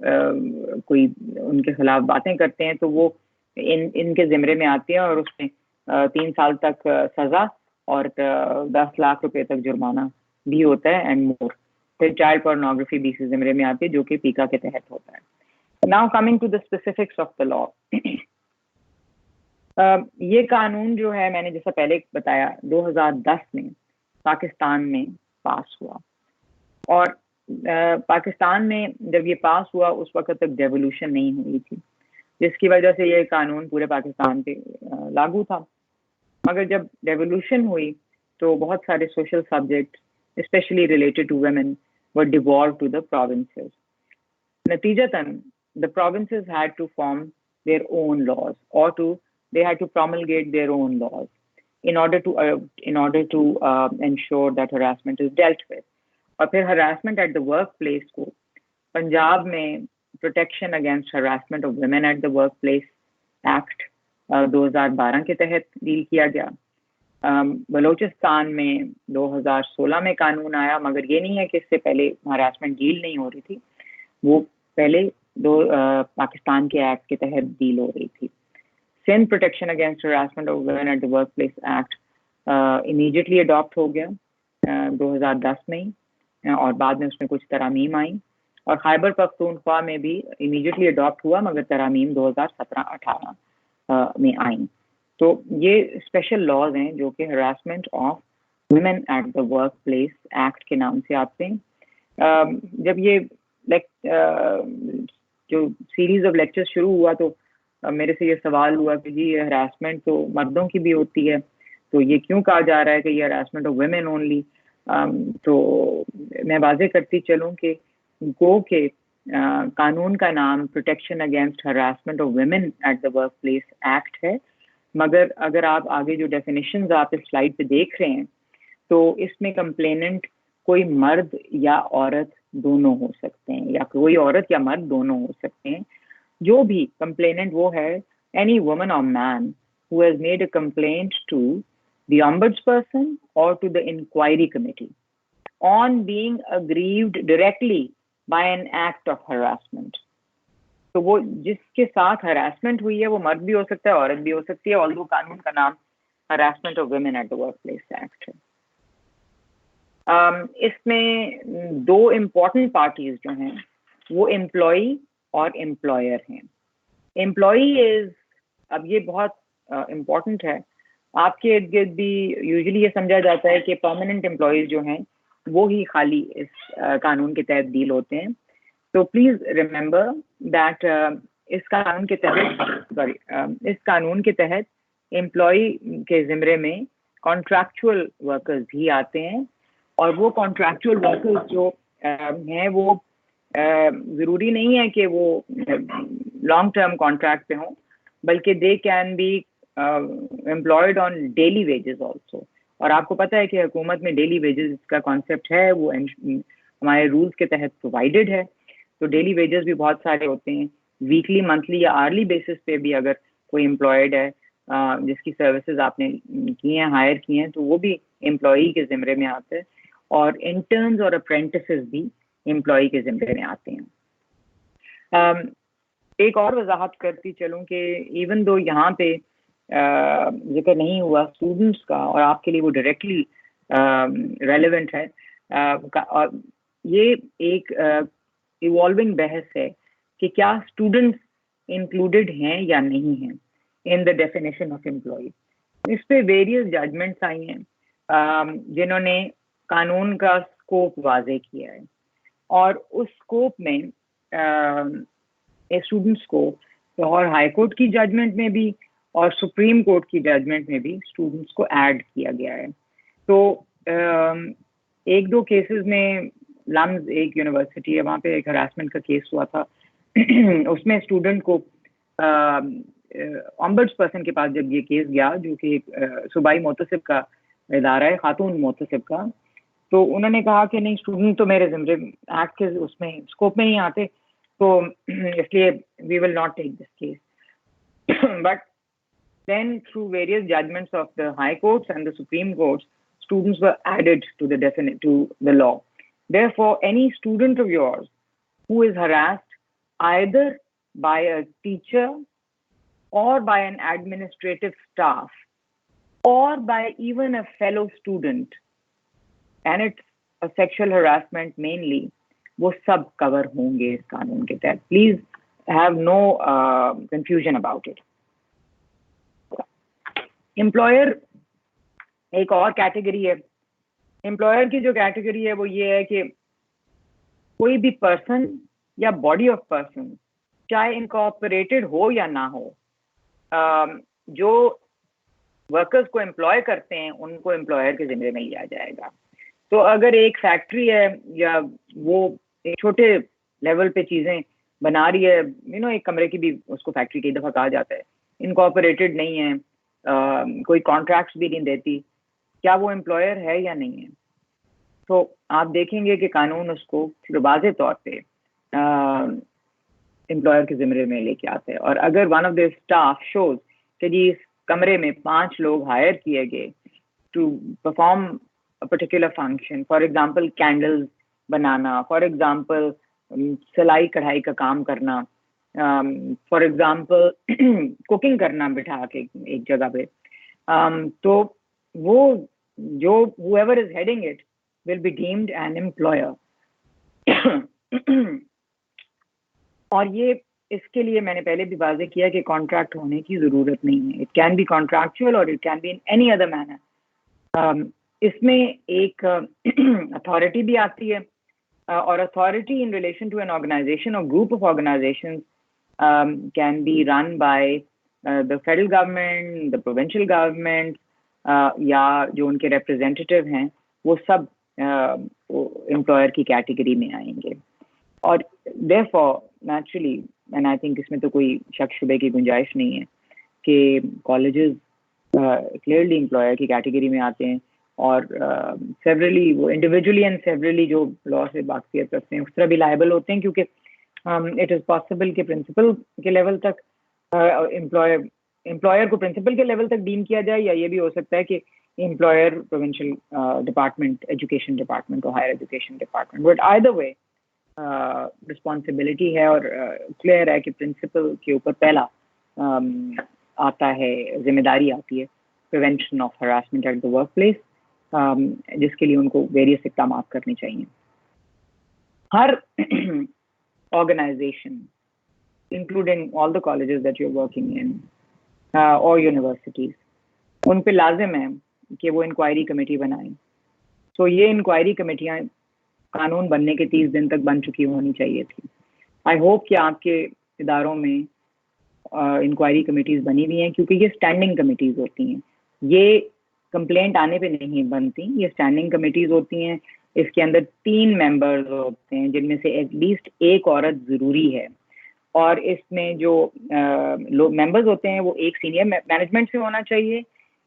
کوئی ان کے خلاف باتیں کرتے ہیں تو وہ ان کے زمرے میں آتی ہیں اور اس میں 3 سال تک سزا اور 10 لاکھ روپے تک جرمانہ بھی ہوتا ہے اینڈ مور. پھر چائلڈ پورنوگرافی بھی اسی زمرے میں آتی ہے جو کہ پیکا کے تحت ہوتا ہے. Now coming to the specifics of the law. یہ قانون جو ہے میں نے جیسا پہلے بتایا 2010 میں پاکستان میں پاس ہوا, اور پاکستان میں جب یہ پاس ہوا اس وقت تک ڈیولیوشن نہیں ہوئی تھی, جس کی وجہ سے یہ قانون پورے پاکستان پہ لاگو تھا. مگر جب ڈیولیوشن ہوئی تو بہت سارے social subject especially related to women were devolved to the provinces. نتیجتاً the provinces had to form their own laws, or they had to promulgate their own laws in order to ensure that harassment is dealt with. اور پھر harassment at the workplace کو پنجاب میں protection against harassment of women at the workplace act 2012 کے تحت deal کیا گیا. بلوچستان میں 2016 میں قانون آیا, مگر یہ نہیں ہے کہ اس سے پہلے harassment ڈیل نہیں ہو رہی تھی, وہ پہلے پاکستان کے ایکٹ کے تحت ڈیل ہو رہی تھی. Sindh protection against harassment of women at the workplace act immediately adopt ہو گیا 2010 میں ہی, اور بعد میں اس میں کچھ ترامیم آئیں, اور خیبر پختونخوا میں بھی امیڈیٹلی اڈاپٹ ہوا مگر ترامیم 2017-18 میں آئیں. تو یہ اسپیشل لاز ہیں جو کہ harassment of women at the workplace act کے نام سے آتے ہیں. جب یہ جو سیریز آف لیکچر شروع ہوا تو میرے سے یہ سوال ہوا کہ جی ہراسمنٹ تو مردوں کی بھی ہوتی ہے, تو یہ کیوں کہا جا رہا ہے کہ یہ ہراسمنٹ آف ویمن اونلی. تو میں واضح کرتی چلوں کہ گو کے قانون کا نام protection against harassment of women at the workplace act ہے, مگر اگر آپ آگے جو ڈیفینیشنز آپ اس سلائڈ پہ دیکھ رہے ہیں تو اس میں کمپلیننٹ کوئی مرد یا عورت دونوں ہو سکتے ہیں, یا کوئی عورت یا مرد دونوں ہو سکتے ہیں. جو بھی کمپلیننٹ وہ ہے any woman or man who has made a complaint to the ombudsperson or to the inquiry committee on being aggrieved directly by an act of harassment. تو وہ جس کے ساتھ ہراسمنٹ ہوئی ہے وہ مرد بھی ہو سکتا ہے, عورت بھی ہو سکتی ہے, although قانون کا نام harassment of women at the workplace act ہے. اس میں 2 امپورٹنٹ پارٹیز جو ہیں وہ امپلائی اور امپلائر ہیں. امپلائی از, اب یہ بہت امپورٹنٹ ہے, آپ کے ارد گرد بھی یوزلی یہ سمجھا جاتا ہے کہ پرماننٹ امپلائیز جو ہیں وہ ہی خالی اس قانون کے تحت ڈیل ہوتے ہیں. تو پلیز ریممبر دیٹ اس قانون کے تحت امپلائی کے زمرے میں کانٹریکچوئل ورکرز بھی آتے ہیں, اور وہ کانٹریکچوئل ورکرز جو ہیں وہ ضروری نہیں ہے کہ وہ لانگ ٹرم کانٹریکٹ پہ ہوں, بلکہ they can be employed on daily wages also. اور آپ کو پتہ ہے کہ حکومت میں ڈیلی ویجز کا کانسیپٹ ہے, وہ ہمارے رولز کے تحت پرووائڈیڈ ہے. تو ڈیلی ویجز بھی بہت سارے ہوتے ہیں, ویکلی, منتھلی یا آرلی بیسس پہ بھی اگر کوئی امپلائڈ ہے جس کی سروسز آپ نے کی ہیں, ہائر کی ہیں, تو وہ بھی امپلائی کے زمرے میں آتے ہیں, اور انٹرنز اور اپرینٹسز بھی امپلائی کے زمرے میں آتے ہیں. ایک اور وضاحت کرتی چلوں کہ ایون دو یہاں پہ ذکر نہیں ہوا اسٹوڈنٹس کا, اور آپ کے لیے وہ ڈائریکٹلی ریلیونٹ ہے, اور یہ ایک ایوالونگ بحث ہے کہ کیا اسٹوڈنٹس انکلوڈیڈ ہیں یا نہیں ہیں ان دا ڈیفینیشن آف امپلائی. اس پہ ویریس ججمنٹس آئی ہیں جنہوں نے قانون کا اسکوپ واضح کیا ہے, اور اس اسکوپ میں اسٹوڈنٹس کو لاہور ہائی کورٹ کی ججمنٹ میں بھی اور سپریم کورٹ کی ججمنٹ میں بھی اسٹوڈنٹس کو ایڈ کیا گیا ہے. تو 1-2 کیسز میں لمز ایک یونیورسٹی ہے, وہاں پہ ایک ہراسمنٹ کا کیس ہوا تھا, اس میں اسٹوڈنٹ کو امبڈس پرسن کے پاس جب یہ کیس گیا, جو کہ ایک صوبائی محتسب کا ادارہ ہے, خاتون محتسب کا, تو انہوں نے کہا کہ نہیں اسٹوڈنٹ تو میرے زمرے ایکٹ کے اس میں اسکوپ میں نہیں آتے, تو اس لیے we will not take this case. But then through various judgments of the high courts and the supreme courts, students were added to the law. Therefore, any student of yours who is harassed either by a teacher or by an administrative staff or by even a fellow student, and it's a sexual harassment mainly, وہ سب کور ہوں گے اس قانون کے تحت. Please have no confusion about it. Employer ایک اور category ہے. Employer کی جو کیٹیگری ہے وہ یہ ہے کہ کوئی بھی پرسن یا باڈی آف پرسن, چاہے انکارپوریٹڈ ہو یا نہ ہو, جو ورکرز کو امپلائے کرتے ہیں ان کو امپلائر کے ذمہ میں لیا جائے گا. تو اگر ایک فیکٹری ہے یا وہ ایک چھوٹے لیول پہ چیزیں بنا رہی ہے, ایک کمرے کی بھی اس کو فیکٹری کئی دفعہ کہا جاتا ہے, انکارپوریٹڈ نہیں ہے, کوئی کانٹریکٹس بھی نہیں دیتی, کیا وہ امپلائر ہے یا نہیں ہے؟ تو آپ دیکھیں گے کہ قانون اس کو واضح طور پہ امپلائر کے ذمے میں لے کے آتا ہے. اور اگر one of the staff shows کہ جی اس کمرے میں 5 لوگ ہائر کیے گئے to perform particular function, for example candles بنانا, فار ایگزامپل سلائی کڑھائی کا کام کرنا, فار ایگزامپل کوکنگ کرنا بٹھا کے ایک جگہ پہ, تو وہ جو whoever is heading it will be deemed an employer. اور یہ اس کے لیے میں نے پہلے بھی واضح کیا کہ کانٹریکٹ ہونے کی ضرورت نہیں ہے. اٹ کین بی کانٹریکچوئل اور it can be in any other manner. اس میں ایک اتھارٹی بھی آتی ہے, اور authority in relation to an organisation اور group of organisation can be run by the federal government, the provincial government, یا جو ان کے ریپرزینٹیو ہیں وہ سب امپلائر کی کیٹیگری میں آئیں گے. اور therefore naturally and I think اس میں تو کوئی شک شبے کی گنجائش نہیں ہے کہ کالجز کلیئرلی امپلائر کی کیٹیگری میں آتے ہیں, اور سیورلی وہ انڈیویجولی اینڈ سیورلی جو لا سے باقیت رکھتے ہیں اس طرح بھی لائبل ہوتے ہیں, کیونکہ اٹ از پاسبل کہ پرنسپل کے لیول تک امپلائر کو پرنسپل کے لیول تک ڈیم کیا جائے, یا یہ بھی ہو سکتا ہے کہ employer provincial department, education department اور higher education department. But either way responsibility ہے اور کلیئر ہے کہ پرنسپل کے اوپر پہلا آتا ہے, ذمہ داری آتی ہے prevention of harassment at the workplace, جس کے لیے ان کو ویریس اقدامات کرنے چاہیے. ہر organisation including all the colleges that you are working in اور یونیورسٹیز, ان پہ لازم ہے کہ وہ انکوائری کمیٹی بنائیں. تو یہ انکوائری کمیٹیاں قانون بننے کے 30 دن تک بن چکی ہونی چاہیے تھی. آئی ہوپ کہ آپ کے اداروں میں انکوائری کمیٹیز بنی ہوئی ہیں, کیونکہ یہ اسٹینڈنگ کمیٹیز ہوتی ہیں, یہ کمپلینٹ آنے پہ نہیں بنتی, یہ اسٹینڈنگ کمیٹیز ہوتی ہیں. اس کے اندر 3 ممبرز ہوتے ہیں جن میں سے ایٹ لیسٹ ایک عورت ضروری ہے, اور اس میں جو ممبرز ہوتے ہیں وہ ایک سینئر مینجمنٹ سے ہونا چاہیے,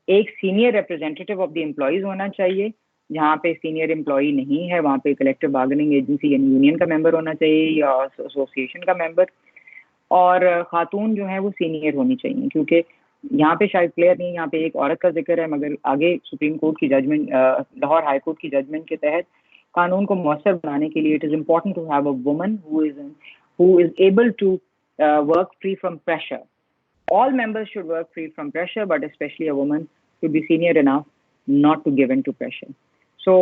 ایک senior representative of the employees ہونا چاہیے. جہاں پہ سینئر امپلائی نہیں ہے وہاں پہ کلیکٹیو بارگننگ ایجنسی یعنی یونین کا ممبر ہونا چاہیے یا ایسوسیشن کا ممبر, اور خاتون جو ہیں وہ سینئر ہونی چاہیے. کیونکہ یہاں پہ شاید کلیئر نہیں, یہاں پہ ایک عورت کا ذکر ہے, مگر آگے سپریم کورٹ کی ججمنٹ, لاہور ہائی کورٹ کی ججمنٹ کے تحت قانون کو مؤثر بنانے کے لیے it is important to have a woman who is able to work free from pressure. All members should work free from pressure, but especially a woman should be senior enough not to give in to pressure. So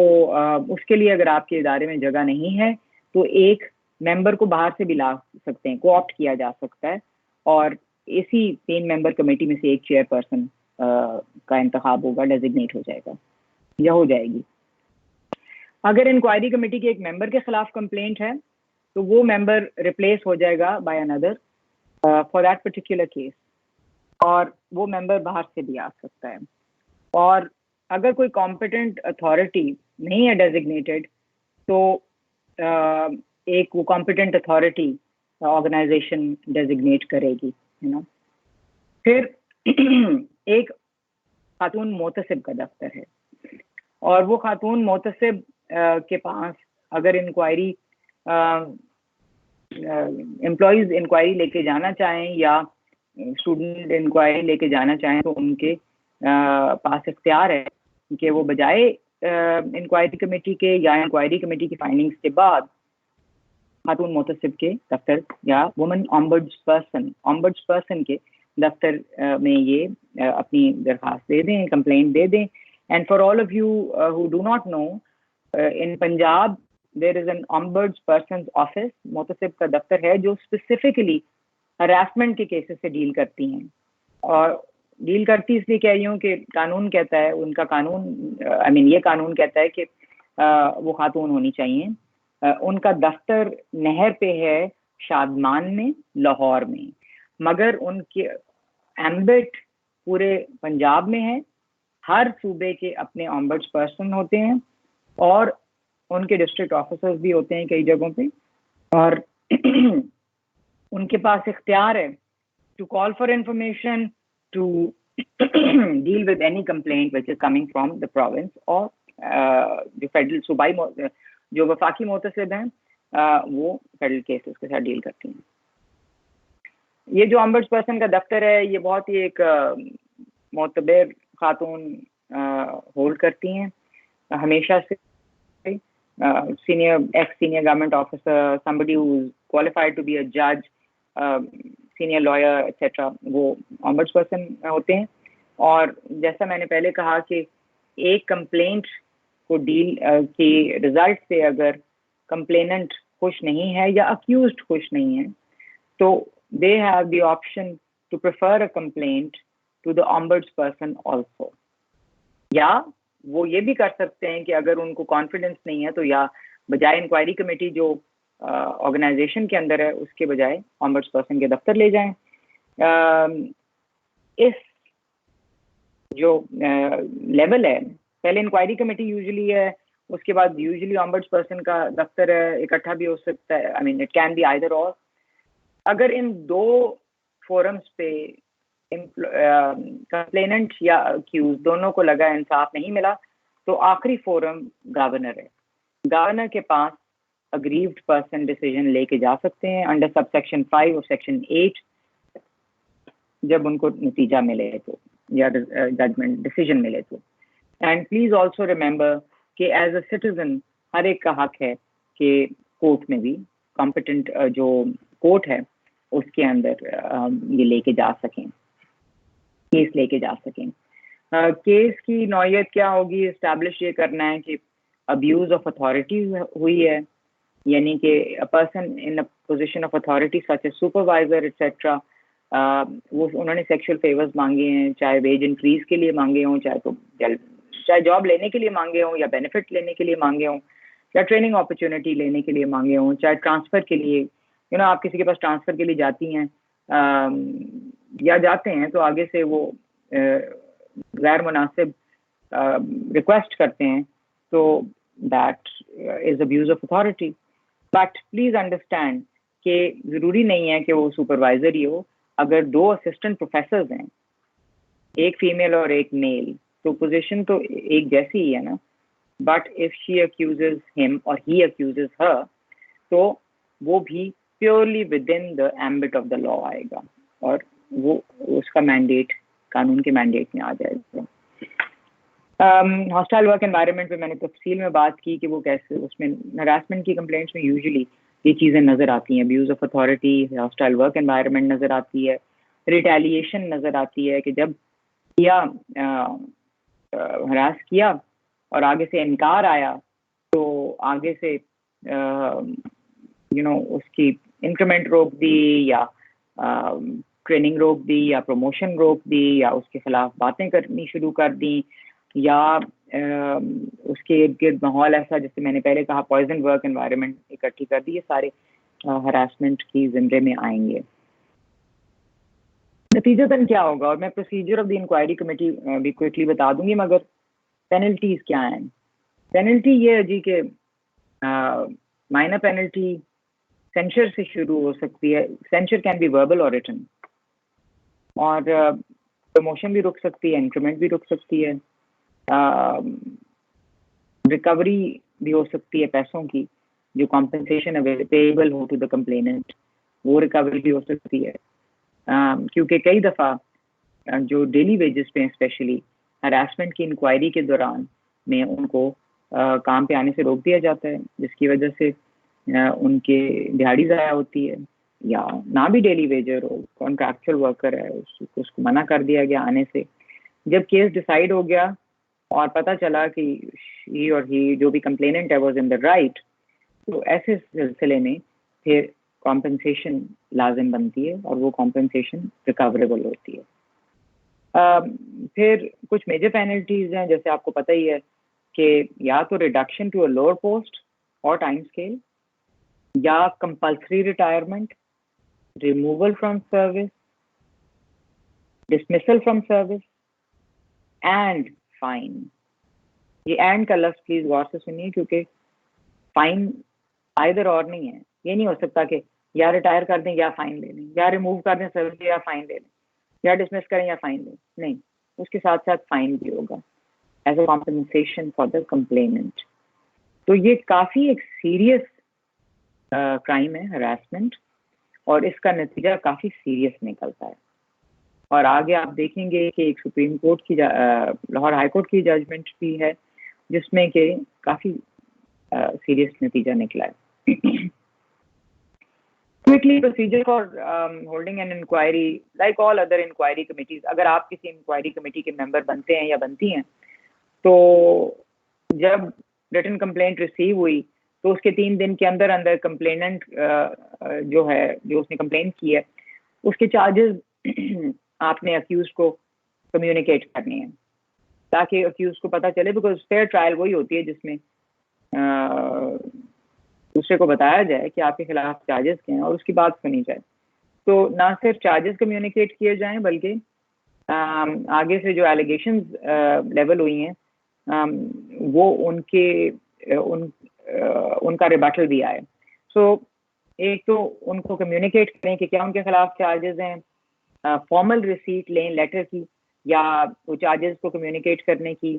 اس کے لیے اگر آپ کے ادارے میں جگہ نہیں ہے تو ایک ممبر کو باہر سے بھی لا سکتے ہیں, کو آپٹ کیا جا سکتا ہے, اور اسی 3 ممبر کمیٹی میں سے ایک چیئر پرسن کا انتخاب ہوگا, ڈیزگنیٹ ہو جائے گا یا ہو جائے گی. اگر انکوائری کمیٹی کے ایک ممبر کے خلاف کمپلینٹ ہے تو وہ ممبر ریپلیس ہو جائے گا بائی اندر فار دیٹ پرٹیکولر کیس, اور وہ ممبر باہر سے بھی آ سکتا ہے. اور اگر کوئی کمپیٹنٹ اتھارٹی نہیں ہے ڈیزگنیٹڈ تو ایک وہ کمپیٹنٹ اتھارٹی آرگنائزیشن ڈیزگنیٹ کرے گی, پھر ایک خاتون محتسب کا دفتر ہے, اور وہ خاتون محتسب کے پاس اگر انکوائری امپلائیز انکوائری لے کے جانا چاہیں یا اسٹوڈنٹ انکوائری لے کے جانا چاہیں تو ان کے پاس اختیار ہے کہ وہ بجائے انکوائری کمیٹی کے یا انکوائری کمیٹی کی فائنڈنگز کے بعد خاتون محتسب کے دفتر یا وومن آمبڈس پرسن کے دفتر میں یہ اپنی درخواست دے دیں, کمپلینٹ دے دیں. And for all of you who do not know, in Punjab there is an ombudsperson's office, محتسب کا دفتر ہے جو اسپیسیفکلی ہراسمنٹ کے کیسز سے ڈیل کرتی ہیں. اور ڈیل کرتی اس لیے کہہ رہی ہوں کہ قانون کہتا ہے, ان کا قانون یہ قانون کہتا ہے کہ وہ خاتون ہونی چاہیے. ان کا دفتر نہر پہ ہے شادمان میں, لاہور میں, مگر ان کے ایمبٹ پورے پنجاب میں ہے. ہر صوبے کے اپنے آمبڈس پرسن ہوتے ہیں اور ان کے ڈسٹرکٹ آفیسرز بھی ہوتے ہیں کئی جگہوں پہ, اور ان کے پاس اختیار ہے to call for information, to deal with any complaint which is coming from the province, اور جو فیڈرل صوبائی جو وفاقی محتسب ہیں وہ فیڈرل کیسز کے ساتھ ڈیل کرتی ہیں. یہ جو آمبڈس پرسن کا دفتر ہے یہ بہت ہی ایک معتبر خاتون ہولڈ کرتی ہیں ہمیشہ سے. Ex senior government officer, somebody who is qualified to be a judge, senior lawyer etcetera, وہ آمبڈس پرسن ہوتے ہیں. اور جیسا میں نے پہلے کہا کہ ایک کمپلینٹ کو ڈیل کے رزلٹ سے اگر کمپلیننٹ خوش نہیں ہے یا اکیوزڈ خوش نہیں ہے تو they have the option to prefer a complaint to the ombudsperson also. یا وہ یہ بھی کر سکتے ہیں کہ اگر ان کو کانفیڈنس نہیں ہے تو یا بجائے انکوائری کمیٹی جو آرگنائزیشن کے اندر ہے اس کے بجائے آمبڈس پرسن کے دفتر لے جائیں. اس جو لیول ہے, پہلے انکوائری کمیٹی یوزلی ہے, اس کے بعد یوزلی آمبڈس پرسن کا دفتر ہے, اکٹھا بھی ہو سکتا ہے, اٹ کین بی آئیدر اور. اگر ان دو فورمز پہ کمپلیننٹ یا اکیوز دونوں کو لگا انصاف نہیں ملا تو آخری فورم گورنر ہے. گورنر کے پاس اگریوڈ پرسن ڈیسیژن لے کے جا سکتے ہیں انڈر سب سیکشن 5 اور سیکشن 8 جب ان کو نتیجہ ملے تو یا ججمنٹ ڈیسیژن ملے تو. اینڈ پلیز آلسو ریمبر کہ ایز اے سٹیزن ہر ایک کا حق ہے کہ کورٹ میں بھی کمپٹنٹ جو کورٹ ہے اس کے اندر یہ لے کے جا سکیں, کیس لے کے جا سکیں. کیس کی نوعیت کیا ہوگی, اسٹیبلش یہ کرنا ہے کہ ابیوز آف اتھارٹی ہوئی ہے, یعنی کہ person in position of authority such a supervisor et cetera, وہ انہوں نے سیکشل فیورز مانگے ہیں, چاہے ویج انکریز کے لیے مانگے ہوں, چاہے جاب لینے کے لیے مانگے ہوں, یا بینیفٹ لینے کے لیے مانگے ہوں, یا ٹریننگ اپرچونیٹی لینے کے لیے مانگے ہوں, چاہے ٹرانسفر کے لیے, آپ کسی کے پاس ٹرانسفر کے لیے جاتی ہیں یا جاتے ہیں تو آگے سے وہ غیر مناسب ریکویسٹ کرتے ہیں تو that is abuse of authority. But please understand کہ ضروری نہیں ہے کہ وہ سپروائزر ہی ہو. اگر دو اسسٹنٹ پروفیسرز ہیں, ایک فیمیل اور ایک میل, تو پوزیشن تو ایک جیسی ہی ہے نا. بٹ اف شی اکیوزز ہم اور ہی اکیوزز ہر, تو وہ بھی purely within the ambit of the law آئے گا اور وہ اس کا مینڈیٹ قانون کے مینڈیٹ میں آ جائے گا. ہاسٹائل ورک انوائرمنٹ پہ میں نے تفصیل میں بات کی کہ وہ کیسے, اس میں ہراسمنٹ کی کمپلینٹس میں یوزلی یہ چیزیں نظر آتی ہیں, abuse of authority, hostile work environment نظر آتی ہے, ریٹیلیشن نظر آتی ہے کہ جب کیا ہراس کیا اور آگے سے انکار آیا تو آگے سے اس کی انکریمنٹ روک دی یا ٹریننگ روک دی یا پروموشن روک دی یا اس کے خلاف باتیں کرنی شروع کر دیں یا اس کے ارد گرد ماحول ایسا جیسے میں نے پہلے کہا پوائزن ورک انوائرمنٹ اکٹھی کر دی, یہ سارے ہراسمنٹ کی زمرے میں آئیں گے. نتیجتاً کیا ہوگا, اور میں procedure of the inquiry committee بھی کوئکلی بتا دوں گی, مگر پینلٹیز کیا ہیں. پینلٹی یہ ہے جی کہ مائنر پینلٹی سینشر سے شروع ہو سکتی ہے. سینشر کین بی وربل اور ریٹن, اور پروموشن بھی رک سکتی ہے, انکریمنٹ بھی رک سکتی ہے, ریکوری بھی ہو سکتی ہے پیسوں کی جو کمپنسیشن پیبل ہو ٹو دا کمپلیننٹ, وہ ریکوری بھی ہو سکتی ہے. کیونکہ کئی دفعہ جو ڈیلی ویجز پہ اسپیشلی ہراسمنٹ کی انکوائری کے دوران میں ان کو کام پہ آنے سے روک دیا جاتا ہے, جس کی وجہ سے ان کے دہاڑی ضائع ہوتی ہے, یا نہ بھی ڈیلی ویجر ہو, کانٹریکچوئل ورکر ہے, اس کو منع کر دیا گیا آنے سے. جب کیس ڈیسائیڈ ہو گیا اور پتہ چلا کہ ہی اور ہی جو بھی کمپلیننٹ ہے واز ان دا رائٹ, تو ایسے سلسلے میں پھر کمپنسیشن لازم بنتی ہے اور وہ کمپنسیشن ریکوریبل ہوتی ہے. پھر کچھ میجر پینلٹیز ہیں, جیسے آپ کو پتہ ہی ہے کہ یا تو reduction to a lower post اور ٹائم اسکیل, یا compulsory retirement, removal from service, dismissal from service, and fine. یہ اینڈ کا لفظ پلیز غور سے سنیے, کیونکہ فائن آئدر اور نہیں ہے. یہ نہیں ہو سکتا کہ یا ریٹائر کر دیں یا فائن لے لیں, یا ریموو کر دیں سروس یا فائن لے لیں, یا ڈسمس کریں یا فائن لیں. نہیں, اس کے ساتھ ساتھ فائن بھی ہوگا as a compensation for the complainant. تو یہ کافی ایک سیریس کرائم ہے, ہراسمنٹ, اور اس کا نتیجہ کافی سیریس نکلتا ہے. اور آگے آپ دیکھیں گے کہ ایک سپریم کورٹ کی لاہور ہائی کورٹ کی ججمنٹ بھی ہے جس میں کہ کافی سیریس نتیجہ نکلا ہے. Quickly procedure for holding an inquiry, like all other inquiry committees. اگر آپ کسی انکوائری کمیٹی کے ممبر بنتے ہیں یا بنتی ہیں, تو جب ریٹن کمپلینٹ ریسیو ہوئی تو اس کے 3 دن کے اندر اندر کمپلیننٹ جو ہے, جو اس نے کمپلین کی ہے, اس کے چارجز آپ نے اکیوز کو کمیونیکیٹ کرنے ہیں تاکہ اکیوز کو پتہ چلے, بیکاز فیئر ٹرائل وہی ہوتی ہے جس میں دوسرے کو بتایا جائے کہ آپ کے خلاف چارجز کیا ہیں اور اس کی بات سنی جائے. تو نہ صرف چارجز کمیونیکیٹ کیے جائیں بلکہ آگے سے جو ایلیگیشنز لیول ہوئی ہیں وہ ان کا ریبٹل بھی آئے. سو ایک تو ان کو کمیونیکیٹ کریں کہ کیا ان کے خلاف چارجز ہیں, فارمل ریسیٹ لیں لیٹر کی یا وہ چارجز کو کمیونیکیٹ کرنے کی,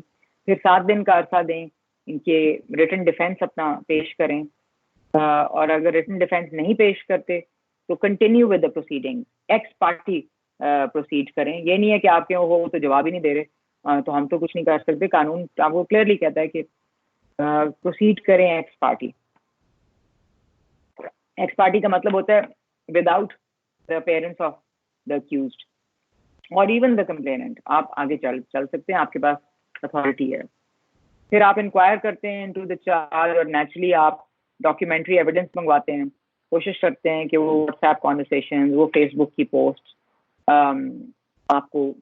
پھر 7 دن کا عرصہ دیں ان کے ریٹن ڈیفینس اپنا پیش کریں, اور اگر ریٹن ڈیفینس نہیں پیش کرتے تو continue with the proceeding, x party proceed کریں. یہ نہیں ہے کہ آپ کے وہ تو جواب ہی نہیں دے رہے تو ہم تو کچھ نہیں کر سکتے. قانون آپ کو کلیئرلی کہتا ہے کہ پروسیڈ کریں ایکس پارٹی. ایکس پارٹی کا مطلب ہوتا ہے without the parents of the accused اور ایون دا کمپلیننٹ. آپ آگے چل سکتے ہیں, آپ کے پاس اتھارٹی ہے. پھر آپ انکوائر کرتے ہیں انٹو دا چارج, اور نیچرلی آپ ڈاکیومنٹری ایویڈنس منگواتے ہیں, کوشش کرتے ہیں کہ وہ واٹس ایپ کانورسیشن, وہ فیس بک کی پوسٹ آپ کو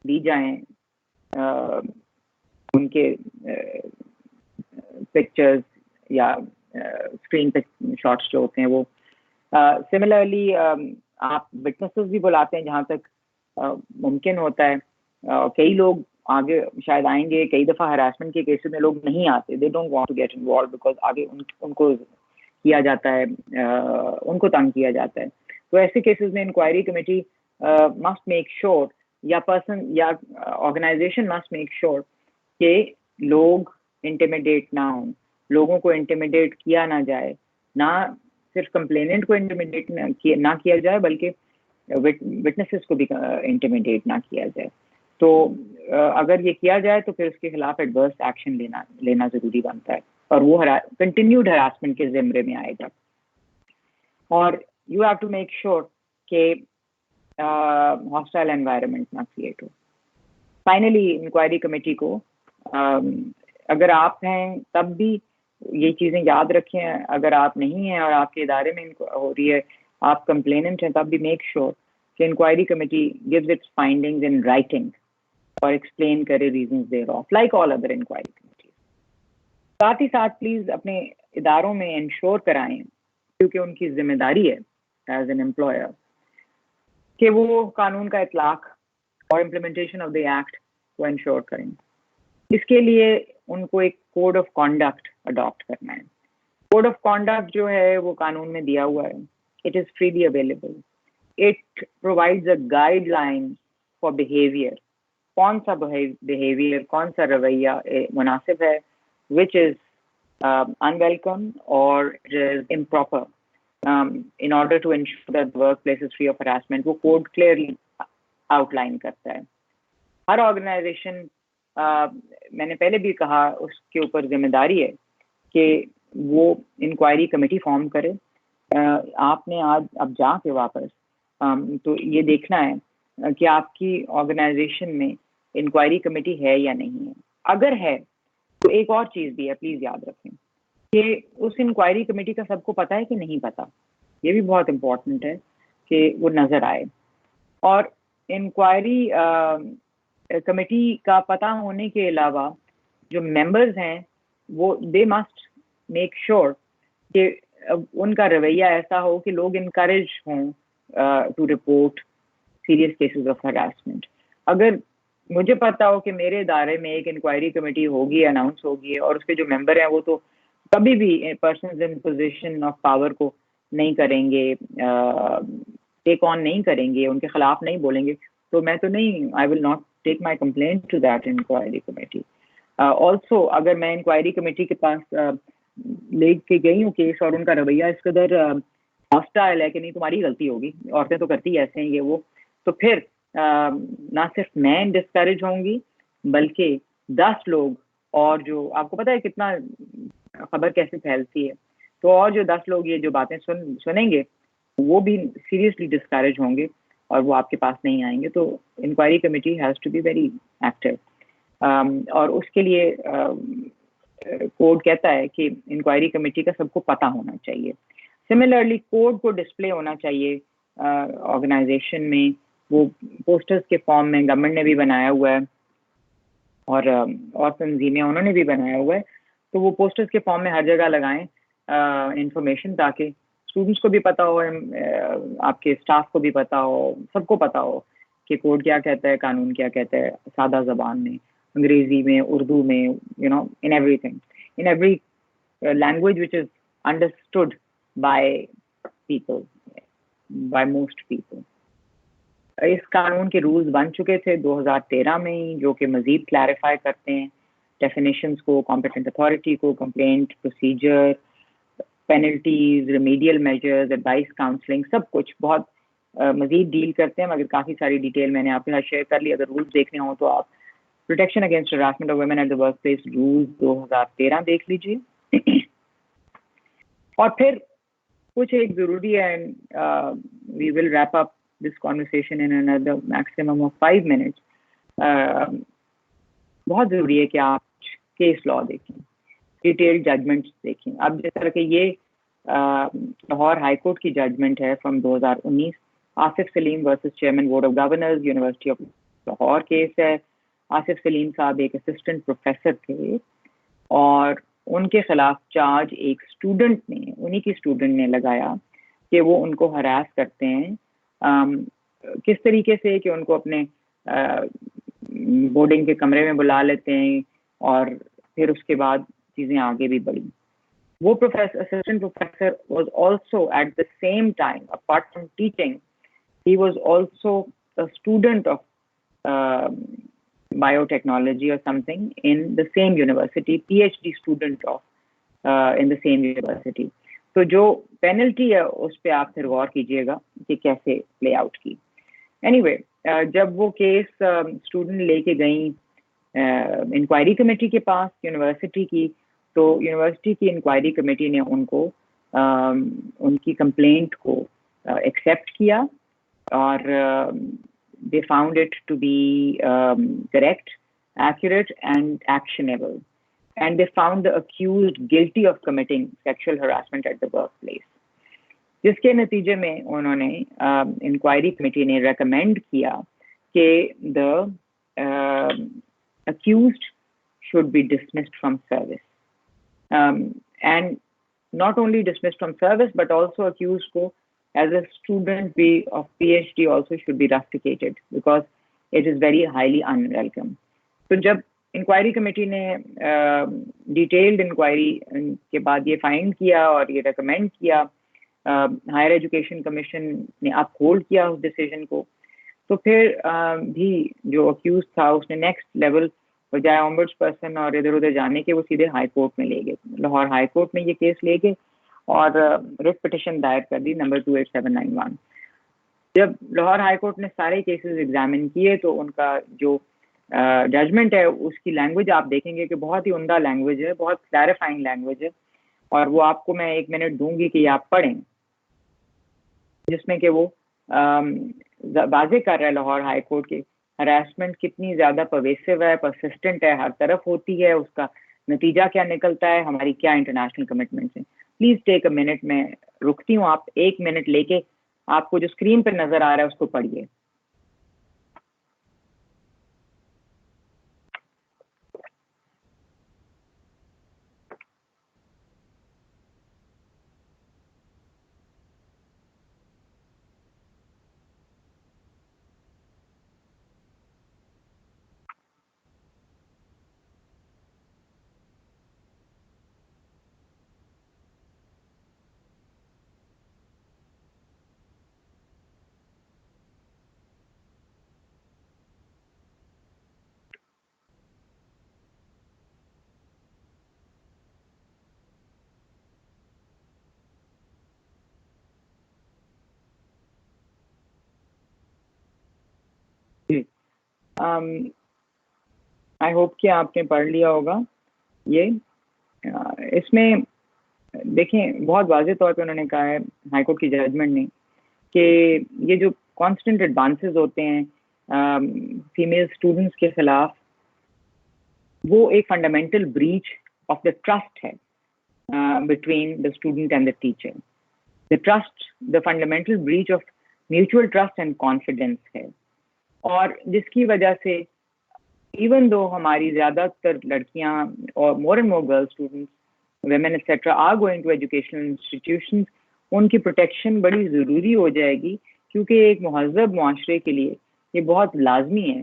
دی جائیں, ان کے پکچرز یا اسکرین پہ شارٹس جو ہوتے ہیں وہ. سملرلی آپ وٹنسز بھی بلاتے ہیں جہاں تک ممکن ہوتا ہے. کئی لوگ آگے شاید آئیں گے, کئی دفعہ ہراسمنٹ کے کیسز میں لوگ نہیں آتے, they don't want to get involve because آگے ان کو کیا جاتا ہے, ان کو تنگ کیا جاتا ہے. تو ایسے کیسز میں inquiry committee must make sure, یا پرسن یا آرگنائزیشن مسٹ میک شیور کہ لوگ انٹیمیڈیٹ نہ ہوں, لوگوں کو انٹیمیڈیٹ کیا نہ جائے, نہ صرف کمپلیننٹ کو انٹیمیڈیٹ نہ کیا جائے بلکہ وٹنسز کو بھی انٹیمیڈیٹ نہ کیا جائے. تو اگر یہ کیا جائے تو پھر اس کے خلاف ایڈورس ایکشن لینا ضروری بنتا ہے, اور وہ کنٹینیوڈ ہراسمنٹ کے زمرے میں آئے گا. اور you have to make sure کہ ہاسٹائل انوائرمنٹ نہ کریٹ ہو. فائنلی انکوائری کمیٹی کو اگر آپ ہیں تب بھی یہ چیزیں یاد رکھیں, اگر آپ نہیں ہیں اور آپ کے ادارے میں ہو رہی ہے, آپ کمپلیننٹ ہیں, تب بھی میک شیور کہ inquiry committee gives its findings in writing اور ایکسپلین کرے reasons thereof, like all other inquiry committees. ساتھ ہی ساتھ پلیز اپنے اداروں میں انشور کرائیں, کیونکہ ان کی ذمہ داری ہے ایز این امپلائر کہ وہ قانون کا اطلاق اور امپلیمنٹیشن آف دی ایکٹ کو انشور کریں. اس کے لیے ان کو ایک کوڈ آف کانڈکٹ اڈاپٹ کرنا ہے. کوڈ آف کانڈکٹ جو ہے وہ قانون میں دیا ہوا ہے, it is freely available. It provides a guide line for behaviour, کون سا بیہیویئر, کون سا رویہ مناسب ہے, وچ از unwelcome or it is improper in order to ensure that the workplace is free of harassment. وہ کوڈ clearly outline کرتا ہے. ہر آرگنائزیشن میں نے پہلے بھی کہا اس کے اوپر ذمہ داری ہے کہ وہ انکوائری کمیٹی فارم کرے. آپ نے آج اب جا کے واپس تو یہ دیکھنا ہے کہ آپ کی آرگنائزیشن میں انکوائری کمیٹی ہے یا نہیں ہے. اگر ہے تو ایک اور چیز بھی ہے, پلیز یاد رکھیں کہ اس انکوائری کمیٹی کا سب کو پتہ ہے کہ نہیں پتہ. یہ بھی بہت امپورٹنٹ ہے کہ وہ نظر آئے. اور انکوائری کمیٹی کا پتہ ہونے کے علاوہ جو ممبرز ہیں وہ دے مسٹ میک شیور کہ ان کا رویہ ایسا ہو کہ لوگ انکریج ہوں to report serious cases of harassment. اگر مجھے پتا ہو کہ میرے ادارے میں ایک انکوائری کمیٹی ہوگی, اناؤنس ہوگی, اور اس کے جو ممبر ہیں وہ تو کبھی بھی persons in position of power کو نہیں کریں گے, ٹیک آن نہیں کریں گے, ان کے خلاف نہیں بولیں گے, تو میں تو نہیں, I will not take my complaint to that inquiry committee. Also اگر میں انکوائری کمیٹی کے پاس لے کے گئی ہوں کیس اور ان کا رویہ اس قدر ہاسٹائل ہے کہ نہیں تمہاری غلطی ہوگی, عورتیں تو کرتی ایسے ہیں یہ وہ, تو پھر نہ صرف میں ڈسکریج ہوں گی بلکہ 10 لوگ اور جو آپ کو پتہ ہے کتنا خبر کیسے پھیلتی ہے, تو اور جو 10 لوگ یہ جو باتیں سنیں گے وہ بھی سیریسلی ڈسکریج ہوں گے اور وہ آپ کے پاس نہیں آئیں گے. تو inquiry committee has to be very active. اور اس کے لیے کوڈ کہتا ہے کہ انکوائری کمیٹی کا سب کو پتہ ہونا چاہیے. سملرلی کوڈ کو ڈسپلے ہونا چاہیے آرگنائزیشن میں, وہ پوسٹرز کے فارم میں گورنمنٹ نے بھی بنایا ہوا ہے اور تنظیمیں انہوں نے بھی بنایا ہوا ہے, تو وہ پوسٹرز کے فارم میں ہر جگہ لگائیں انفارمیشن, تاکہ اسٹوڈنٹس کو بھی پتہ ہو, آپ کے اسٹاف کو بھی پتہ ہو, سب کو پتہ ہو کہ کوڈ کیا کہتا ہے, قانون کیا کہتا ہے, سادہ زبان میں, انگریزی میں, اردو میں, you know, in everything, in every language which is understood by people, by most people. اس قانون کے رولز بن چکے تھے 2013 میں ہی, جو کہ مزید کلیریفائی کرتے ہیں ڈیفینیشنز کو, کمپیٹنٹ اتھارٹی کو, complaint procedure, penalties, remedial measures, advice, counselling, سب کچھ بہت مزید ڈیل کرتے ہیں. مگر کافی ساری ڈیٹیل میں نے آپ کے ساتھ شیئر کر لی. اگر رولز دیکھنے ہوں تو آپ protection against harassment of women at the workplace rules 2013 دیکھ لیجیے. اور پھر کچھ ایک ضروری ہے, we will wrap up this conversation in another maximum of 5 minutes. بہت ضروری ہے کہ آپ کیس لا دیکھیں, ڈیٹیل ججمنٹس دیکھیں. اب جس طرح کہ یہ لاہور ہائی کورٹ کی ججمنٹ ہے from 2019, Asif Salim versus chairman board of governors university of Lahore case ہے. آصف سلیم صاحب ایک اسسٹنٹ پروفیسر تھے اور ان کے خلاف چارج ایک اسٹوڈنٹ نے, انہی کی اسٹوڈنٹ نے لگایا کہ وہ ان کو ہراس کرتے ہیں. کس طریقے سے کہ ان کو اپنے بورڈنگ کے کمرے میں بلا لیتے ہیں اور پھر اس کے بعد چیزیں آگے بھی بڑھی. وہ professor, assistant professor was also at the same time, apart from teaching, he was also student of biotechnology or something in the same university, PhD student of in the same university. تو جو penalty ہے اس پہ آپ پھر غور کیجئے گا کہ کیسے پلے آؤٹ کی. اینی وے, جب وہ کیس اسٹوڈنٹ لے کے گئیں انکوائری کمیٹی کے پاس یونیورسٹی کی, تو یونیورسٹی کی انکوائری کمیٹی نے ان کو ان کی کمپلینٹ کو ایکسیپٹ کیا اور they found it to be correct, accurate and actionable, and they found the accused guilty of committing sexual harassment at the workplace. جس کے نتیجے میں انہوں نے انکوائری کمیٹی نے ریکمینڈ کیا کہ the accused should be dismissed from service, and not only dismissed from service but also accused کو as a student of PhD also should be rusticated because it is very highly unwelcome. تو جب inquiry committee نے detailed inquiry کے بعد یہ find کیا اور یہ ریکمینڈ کیا, ہائر ایجوکیشن کمیشن نے اپ ہولڈ کیا اس ڈیسیژن کو, تو پھر بھی جو اکیوز تھا اس نے نیکسٹ لیول بجائے ombuds پرسن اور ادھر ادھر جانے کے وہ سیدھے ہائی کورٹ میں لے گئے, لاہور ہائی کورٹ میں یہ کیس لے گئے اور ریٹ پٹیشن دائر کر دی نمبر 28791. جب لاہور ہائی کورٹ نے سارے کیسز ایگزامن کیے تو ان کا جو ججمنٹ ہے اس کی لینگویج آپ دیکھیں گے کہ بہت ہی عمدہ لینگویج ہے, بہت کلیریفائنگ لینگویج ہے. اور وہ آپ کو میں 1 منٹ دوں گی کہ یہ آپ پڑھیں، جس میں کہ وہ واضح کر رہا ہے لاہور ہائی کورٹ کی ہراسمنٹ کتنی زیادہ پرویسو ہے، پرسسٹنٹ ہے، ہر طرف ہوتی ہے، اس کا نتیجہ کیا نکلتا ہے، ہماری کیا انٹرنیشنل کمٹمنٹس ہیں. پلیز ٹیک اے منٹ، میں رکتی ہوں، آپ 1 منٹ لے کے آپ کو جو اسکرین پہ نظر آ رہا ہے اس کو پڑھیے. جی، آئی ہوپ کہ آپ نے پڑھ لیا ہوگا. یہ اس میں دیکھیں بہت واضح طور پہ انہوں نے کہا ہے ہائی کورٹ کی ججمنٹ نے کہ یہ جو کانسٹنٹ ایڈوانسز ہوتے ہیں فیمیل اسٹوڈنٹس کے خلاف، وہ ایک fundamental breach of the trust ہے between the student and the teacher. The trust, the fundamental breach of mutual trust and confidence ہے، اور جس کی وجہ سے ایون دو ہماری زیادہ تر لڑکیاں اور more and more girl students women etc are going to educational institutions، ان کی پروٹیکشن بڑی ضروری ہو جائے گی، کیونکہ ایک مہذب معاشرے کے لیے یہ بہت لازمی ہے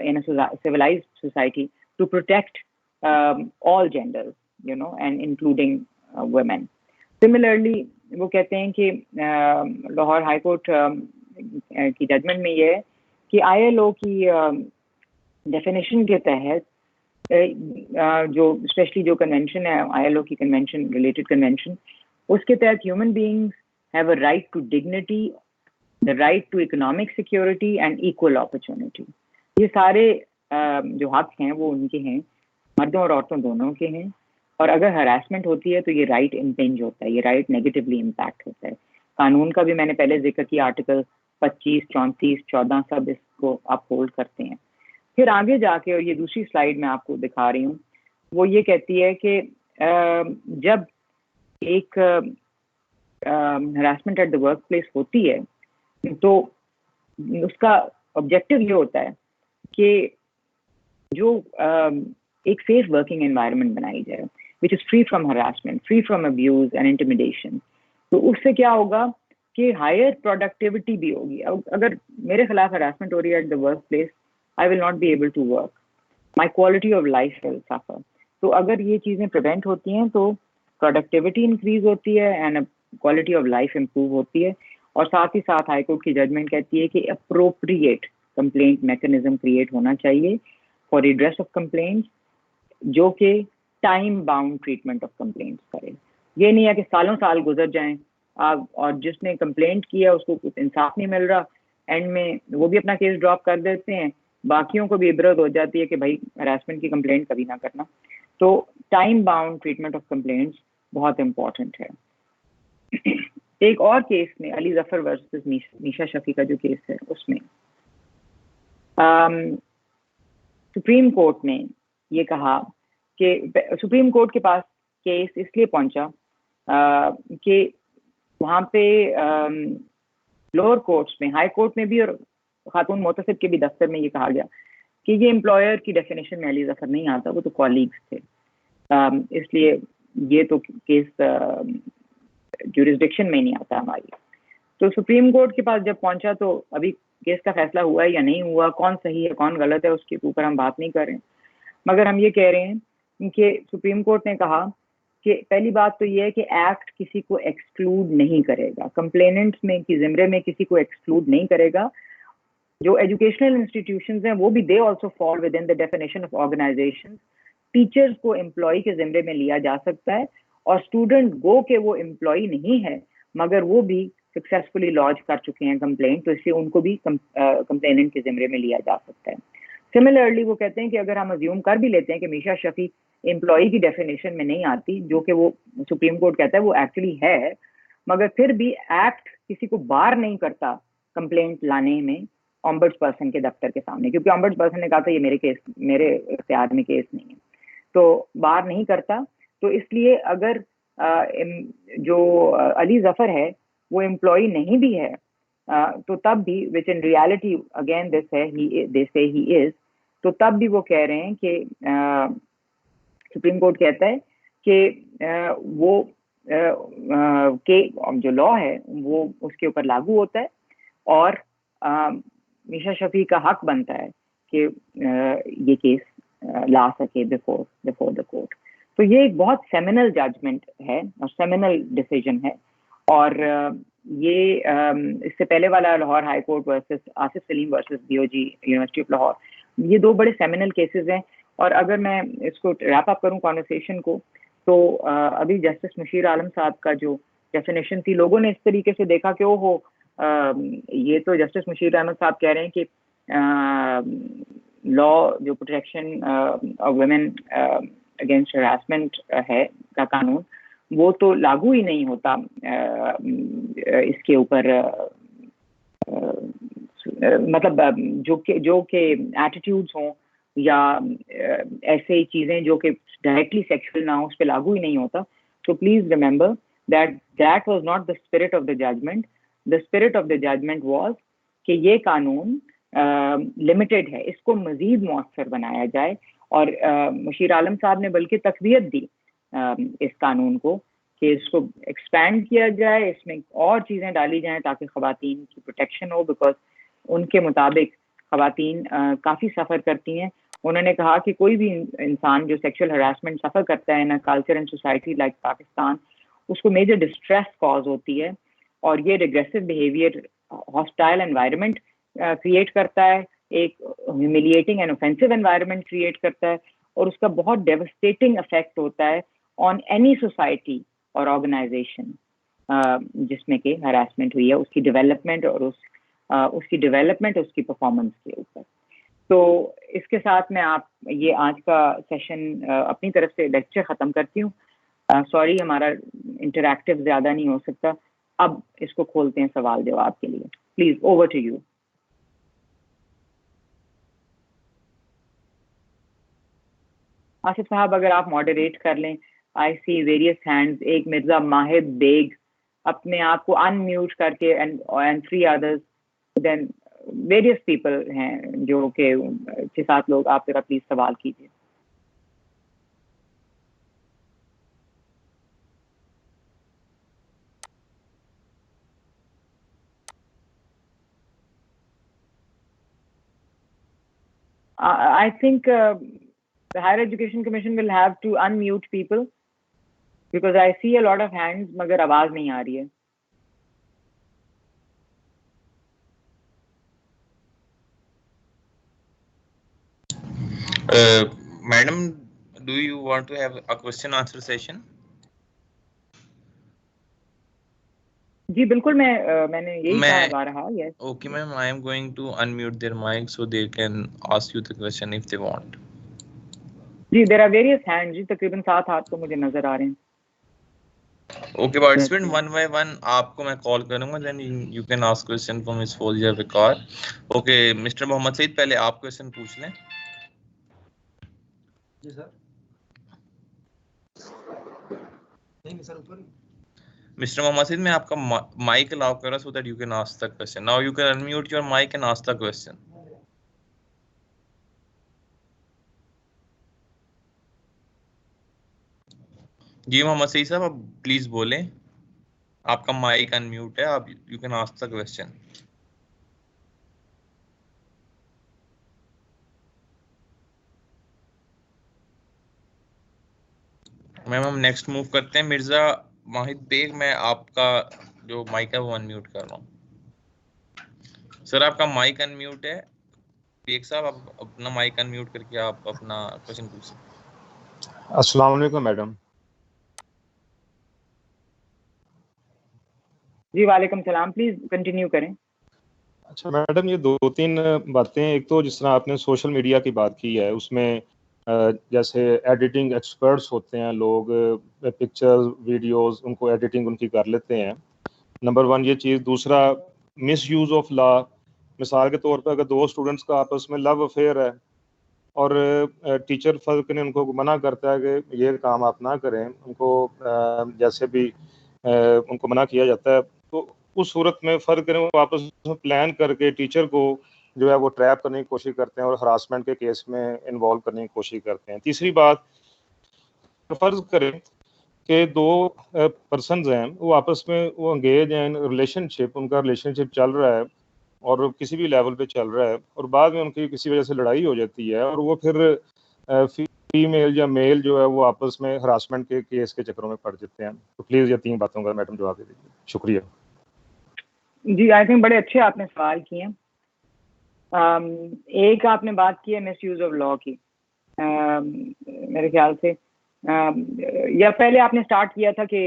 in a civilized society to protect all genders and including women. Similarly وہ کہتے ہیں کہ لاہور ہائی کورٹ کی ججمنٹ میں یہ ہے کہ ILO کی ڈیفینیشن کے تحت جو اسپیشلی جو کنونشن ہے ILO کی کنونشن ریلیٹڈ کنونشن، اس کے تحت human beings have a right to dignity, the right to economic security and equal opportunity. یہ سارے جو حق ہیں وہ ان کے ہیں، مردوں اور عورتوں دونوں کے ہیں، اور اگر ہراسمنٹ ہوتی ہے تو یہ رائٹ امپنج ہوتا ہے، یہ رائٹ نیگیٹولی امپیکٹ ہوتا ہے. قانون کا بھی میں نے پہلے ذکر کیا، آرٹیکل 25، 34، 14 سب اس کو اپ ہولڈ کرتے ہیں. پھر آگے جا کے، اور یہ دوسری سلائیڈ میں آپ کو دکھا رہی ہوں، وہ یہ کہتی ہے کہ جب ایک harassment at the workplace ہوتی ہے تو اس کا آبجیکٹو یہ ہوتا ہے کہ جو ایک سیف ورکنگ انوائرمنٹ بنائی جائے which is free from harassment, free from abuse and intimidation. تو اس سے کیا ہوگا کہ ہائر پروڈکٹیوٹی بھی ہوگی. اگر میرے خلاف ہراسمنٹ ہو رہی ہے at the workplace, I will not be able to work. My quality of life will suffer. تو اگر یہ چیزیں پریونٹ ہوتی ہیں تو پروڈکٹیوٹی انکریز ہوتی ہے and quality of life improve ہوتی ہے. اور ساتھ ہی ساتھ ہائی کورٹ کی ججمنٹ کہتی ہے کہ اپروپریٹ کمپلینٹ میکنزم کریٹ ہونا چاہیے فار ریڈریس آف کمپلینٹس، جو کہ time bound treatment of complaints کرے. یہ نہیں ہے کہ سالوں سال گزر جائیں اور جس نے کمپلینٹ کیا اس کو کچھ انصاف نہیں مل رہا، اینڈ میں وہ بھی اپنا کیس ڈراپ کر دیتے ہیں، باقیوں کو بھی عبرت ہو جاتی ہے کہ بھائی ہراسمنٹ کی کمپلینٹ کبھی نہ کرنا. تو time bound treatment of complaints بہت امپورٹنٹ ہے. ایک اور کیس میں علی ظفر ورسز میشا شفیع کا جو کیس ہے، اس میں سپریم کورٹ نے یہ کہا کہ سپریم کورٹ کے پاس کیس اس لیے پہنچا کہ وہاں پہ لوور کورٹس میں، ہائی کورٹ میں بھی اور خاتون محتسب کے بھی دفتر میں یہ کہا گیا کہ یہ امپلائر کی ڈیفینیشن میں علی ظفر نہیں آتا، وہ تو کالیگس تھے، اس لیے یہ تو کیس جورسڈکشن میں نہیں آتا ہماری. تو سپریم کورٹ کے پاس جب پہنچا تو ابھی کیس کا فیصلہ ہوا ہے یا نہیں ہوا، کون صحیح ہے کون غلط ہے، اس کے اوپر ہم بات نہیں کر رہے ہیں، مگر ہم یہ کہہ رہے ہیں کہ سپریم کورٹ نے کہا کہ پہلی بات تو یہ ہے کہ ایکٹ کسی کو ایکسکلوڈ نہیں کرے گا، کمپلیننٹس میں کی زمرے میں کسی کو ایکسکلوڈ نہیں کرے گا. جو ایجوکیشنل انسٹیٹیوشنز ہیں وہ بھی they also fall within the definition of organisation. Teachers کو امپلائی کے زمرے میں لیا جا سکتا ہے، اور اسٹوڈنٹ گو کہ وہ امپلائی نہیں ہے مگر وہ بھی سکسیزفلی لانچ کر چکے ہیں کمپلینٹ، تو اس لیے ان کو بھی کمپلیننٹ کے زمرے میں لیا جا سکتا ہے. سملرلی وہ کہتے ہیں کہ اگر ہم ازیوم کر بھی لیتے ہیں کہ میشا شفیع امپلائی کی ڈیفینیشن میں نہیں آتی, جو کہ وہ سپریم کورٹ کہتا ہے وہ ایکچولی ہے, مگر پھر بھی ایکٹ کسی کو بار نہیں کرتا کمپلینٹ لانے میں آمبڈس پرسن کے دفتر کے سامنے, کیونکہ آمبڈس پرسن نے کہا تھا یہ میرے اختیار میں کیس نہیں ہے, تو بار نہیں کرتا. تو اس لیے اگر جو علی ظفر ہے وہ امپلائی نہیں بھی ہے تو تب بھی, وچ ان ریالٹی اگین دے سے ہی از, تو تب بھی وہ کہہ رہے ہیں کہ سپریم کورٹ کہتا ہے کہ وہ جو لا ہے وہ اس کے اوپر لاگو ہوتا ہے, اور میشا شفیع کا حق بنتا ہے کہ یہ کیس لا سکے بفور دا کورٹ. تو یہ ایک بہت سیمینل ججمنٹ ہے اور سیمینل ڈیسیجن ہے, اور یہ اس سے پہلے والا Lahore high court versus Asif Salim versus DOG university of Lahore, یہ دو بڑے سیمینل کیسز ہیں. اور اگر میں اس کو ریپ اپ کروں کانورسیشن کو, تو ابھی جسٹس مشیر عالم صاحب کا جو ڈیفینیشن تھی, لوگوں نے اس طریقے سے دیکھا کہ او یہ تو جسٹس مشیر احمد صاحب کہہ رہے ہیں کہ لا جو protection of women against harassment ہے کا قانون, وہ تو لاگو ہی نہیں ہوتا اس کے اوپر, مطلب جو کہ ایٹیٹیوڈس ہوں یا ایسے چیزیں جو کہ ڈائریکٹلی سیکشل نہ ہو, اس پہ لاگو ہی نہیں ہوتا. تو please remember that was not the spirit of the judgment. The spirit of the judgment was کہ یہ قانون لمیٹڈ ہے, اس کو مزید مؤثر بنایا جائے, اور مشیر عالم صاحب نے بلکہ تقویت دی اس قانون کو کہ اس کو ایکسپینڈ کیا جائے, اس میں اور چیزیں ڈالی جائیں تاکہ خواتین کی پروٹیکشن ہو, بیکاز ان کے مطابق خواتین کافی سفر کرتی ہیں. انہوں نے کہا کہ کوئی بھی انسان جو سیکشل ہراسمنٹ سفر کرتا ہے in culture and society like Pakistan, اس کو میجر ڈسٹریس کاز ہوتی ہے, اور یہ regressive behaviour hostile environment create کرتا ہے, ایک humiliating and offensive environment create کرتا ہے, اور اس کا بہت ڈیوسٹیٹنگ افیکٹ ہوتا ہے آن اینی سوسائٹی اور آرگنائزیشن جس میں کہ ہراسمنٹ ہوئی ہے, اس کی ڈیولپمنٹ اور اس کی ڈیولپمنٹ اس کی پرفارمنس کے اوپر. تو اس کے ساتھ میں آپ یہ آج کا سیشن اپنی طرف سے لیکچر ختم کرتی ہوں. سوری ہمارا انٹریکٹیو زیادہ نہیں ہو سکتا. اب اس کو کھولتے ہیں سوال جواب کے لیے. Please over to you. Asif صاحب اگر آپ ماڈریٹ کر لیں. I see various hands. ایک مرزا ماہد بیگ اپنے آپ کو ان میوٹ کر کے and 3 others, then various people ہیں جو کہ 6-7 لوگ. آپ ذرا پلیز سوال کیجیے. I think the Higher Education Commission will have to unmute people because I see a lot of hands مگر آواز نہیں آ رہی ہے. Madam, do you want to have a question answer session? جی بالکل, میں نے یہی کہا رہا. Yes. Okay ma'am, I am going to unmute their mic so they can ask you the question if they want. G there are various hands. جی تقریباً 7 ہاتھ تو مجھے نظر آ رہے ہیں. Okay participant, one by one آپ کو میں کال کروں گا, then you can ask question from Ms. Fozia Viqar. Okay Mr. محمد سعید, پہلے آپ کوشچن پوچھ لیں. جی سر. نہیں سر اوپر. Mr. محمد سعید, میں آپ کا مائک الاؤ کر رہا so that you can ask the question. Now you can unmute your mic and ask the question. جی محمد سعید صاحب آپ پلیز بولیں, آپ کا مائک انمیوٹ ہے, آپ you can ask the question. Ma'am ہم نیکسٹ موو کرتے ہیں. مرزا ماہد بیگ, میں آپ کا جو مائک ہے وہ انمیوٹ کر رہا ہوں. سر آپ کا مائک انمیوٹ ہے. بیگ صاحب آپ اپنا مائک انمیوٹ کر کے آپ اپنا کوسچن پوچھ سکتے ہیں. السلام علیکم میڈم. جی وعلیکم السلام. پلیز کنٹینیو کریں. اچھا میڈم, یہ 2-3 باتیں. ایک تو جس طرح آپ نے سوشل میڈیا کی بات کی ہے, اس میں جیسے ایڈیٹنگ ایکسپرٹس ہوتے ہیں لوگ، پکچرز ویڈیوز ان کو ایڈیٹنگ ان کی کر لیتے ہیں، نمبر 1 یہ چیز. دوسرا مس یوز آف لا، مثال کے طور پہ اگر 2 اسٹوڈنٹس کا آپس میں لو افیئر ہے اور ٹیچر فرق نے ان کو منع کرتا ہے کہ یہ کام آپ نہ کریں، ان کو جیسے بھی ان کو منع کیا جاتا ہے، تو اس صورت میں فرق کریں وہ آپس میں پلان کر کے ٹیچر کو جو ہے وہ ٹریپ کرنے کی کوشش کرتے ہیں اور ہراسمنٹ کے کیس میں انوالو کرنے کی کوشش کرتے ہیں. تیسری بات، فرض کریں کہ 2 پرسنز ہیں وہ آپس میں وہ انگیج ہیں ریلیشن شپ، ان کا ریلیشن شپ چل رہا ہے اور کسی بھی لیول پہ چل رہا ہے، اور بعد میں ان کی کسی وجہ سے لڑائی ہو جاتی ہے اور وہ پھر فیمیل یا میل جو ہے وہ آپس میں ہراسمنٹ کے کیس کے چکروں میں پڑ جاتے ہیں. تو پلیز یہ 3 باتوں کا میڈم جواب دے دیجیے. شکریہ. جی آئی تھنک بڑے اچھے آپ نے سوال کیے. ایک آپ نے بات کی ہے مس یوز آف لا کی، میرے خیال سے یا پہلے آپ نے سٹارٹ کیا تھا کہ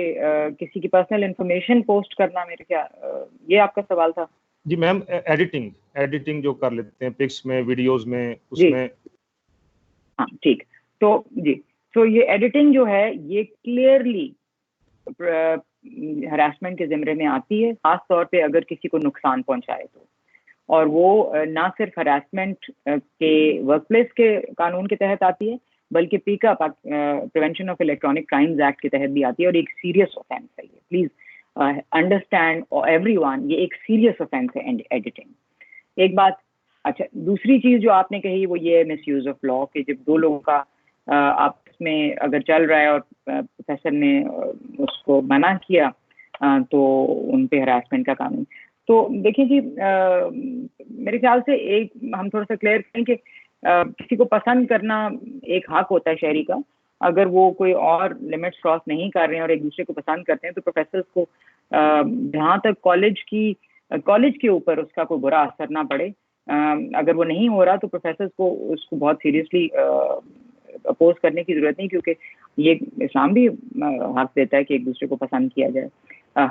کسی کی پرسنل انفارمیشن پوسٹ کرنا، میرے خیال یہ آپ کا سوال تھا. جی میم، ایڈیٹنگ جو کر لیتے ہیں پکس میں ویڈیوز میں اس جی میں. ہاں ٹھیک. تو جی تو یہ ایڈیٹنگ جو ہے یہ کلیئرلی ہراسمنٹ کے زمرے میں آتی ہے، خاص طور پہ اگر کسی کو نقصان پہنچائے تو، اور وہ نہ صرف ہراسمنٹ کے ورک پلیس کے قانون کے تحت آتی ہے بلکہ پیکا prevention of electronic crimes act کے تحت بھی آتی ہے، اور ایک سیریس آفینس ہے یہ. پلیز انڈرسٹینڈ ایوری ون، یہ ایک سیریس آفینس ہے ایڈیٹنگ. ایک بات. اچھا، دوسری چیز جو آپ نے کہی وہ یہ ہے مس یوز آف لا، کہ جب 2 لوگوں کا آپس میں اگر چل رہا ہے اور پروفیسر نے اس کو منع کیا تو ان پہ ہراسمنٹ کا قانون. تو دیکھیں جی، میرے خیال سے ایک ہم تھوڑا سا کلیئر کریں کہ کسی کو پسند کرنا ایک حق ہوتا ہے شہری کا. اگر وہ کوئی اور لمٹس کراس نہیں کر رہے ہیں اور ایک دوسرے کو پسند کرتے ہیں تو پروفیسرز کو جہاں تک کالج کے اوپر اس کا کوئی برا اثر نہ پڑے، اگر وہ نہیں ہو رہا تو پروفیسرز کو اس کو بہت سیریسلی اپوز کرنے کی ضرورت نہیں، کیونکہ یہ اسلام بھی حق دیتا ہے کہ ایک دوسرے کو پسند کیا جائے.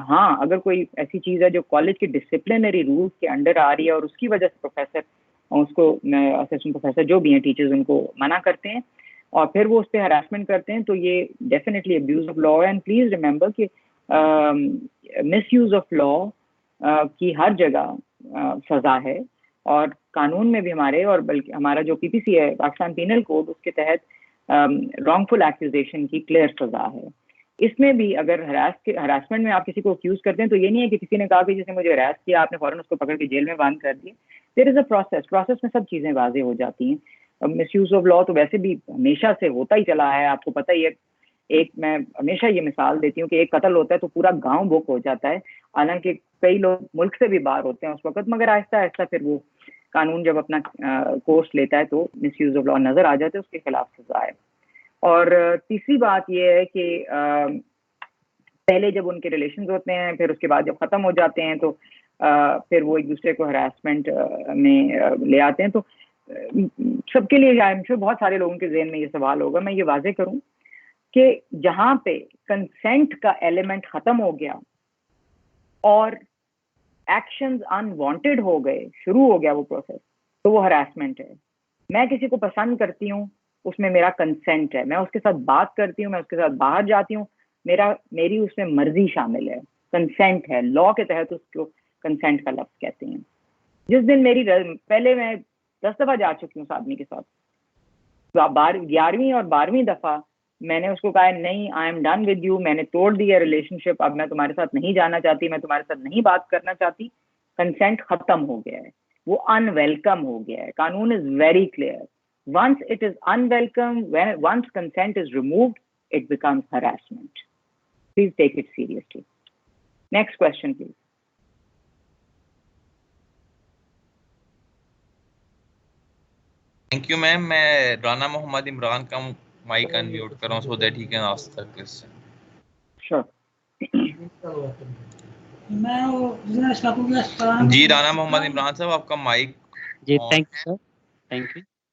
ہاں، اگر کوئی ایسی چیز ہے جو کالج کے ڈسپلنری رولز کے انڈر آ رہی ہے اور اس کی وجہ سے پروفیسر اس کو اسسٹنٹ پروفیسر جو بھی ہیں ٹیچرز ان کو منع کرتے ہیں اور پھر وہ اس پہ ہراسمنٹ کرتے ہیں تو یہ ڈیفینیٹلی ابیوز آف لا ہے. اینڈ پلیز ریمبر کہ مس یوز آف لا کی ہر جگہ سزا ہے، اور قانون میں بھی ہمارے، اور بلکہ ہمارا جو پی سی ہے پاکستان پینل کوڈ، اس کے تحت رانگ فل ایکوزیشن کی کلیئر سزا ہے. اس میں بھی اگر ہراسمنٹ میں آپ کسی کو اکیوز کرتے ہیں تو یہ نہیں ہے کہ کسی نے کہا کہ جس نے مجھے ہراس کیا آپ نے فوراً اس کو پکڑ کے جیل میں بند کر دیا. دیر از اے پروسیس میں سب چیزیں واضح ہو جاتی ہیں. مس یوز آف لا تو ویسے بھی ہمیشہ سے ہوتا ہی چلا ہے، آپ کو پتہ ہی ہے. ایک میں ہمیشہ یہ مثال دیتی ہوں کہ ایک قتل ہوتا ہے تو پورا گاؤں بک ہو جاتا ہے، حالانکہ کئی لوگ ملک سے بھی باہر ہوتے ہیں اس وقت، مگر آہستہ آہستہ پھر وہ قانون جب اپنا کورس لیتا ہے تو مس یوز آف لا نظر آ جاتے ہے، اس کے خلاف سزا ہے. اور تیسری بات یہ ہے کہ پہلے جب ان کے ریلیشنز ہوتے ہیں پھر اس کے بعد جب ختم ہو جاتے ہیں تو پھر وہ ایک دوسرے کو ہراسمنٹ میں لے آتے ہیں. تو سب کے لیے بہت سارے لوگوں کے ذہن میں یہ سوال ہوگا، میں یہ واضح کروں کہ جہاں پہ کنسنٹ کا ایلیمنٹ ختم ہو گیا اور ایکشنز انوانٹیڈ ہو گئے، شروع ہو گیا وہ پروسیس، تو وہ ہراسمنٹ ہے. میں کسی کو پسند کرتی ہوں، اس میں میرا کنسنٹ ہے، میں اس کے ساتھ بات کرتی ہوں، میں اس کے ساتھ باہر جاتی ہوں، میری اس میں مرضی شامل ہے، کنسنٹ ہے. لا کے تحت اس کو کنسنٹ کا لفظ کہتے ہیں. جس دن پہلے میں 10 دفعہ جا چکی ہوں اس آدمی کے ساتھ، 11ویں اور 12ویں دفعہ میں نے اس کو کہا نہیں، I am done with you, میں نے توڑ دیا ریلیشن شپ، اب میں تمہارے ساتھ نہیں جانا چاہتی، میں تمہارے ساتھ نہیں بات کرنا چاہتی. کنسنٹ ختم ہو گیا ہے، وہ ان ویلکم ہو گیا ہے. قانون is very clear. Once it is unwelcome, once consent is removed, it becomes harassment. Please take it seriously. Next question please. Thank you ma'am. میں رانا محمد عمران کا مائک انمیوٹ کر رہا ہوں so that he can ask the question. Sure. جی رانا محمد عمران صاحب آپ کا mic. جی thank you sir.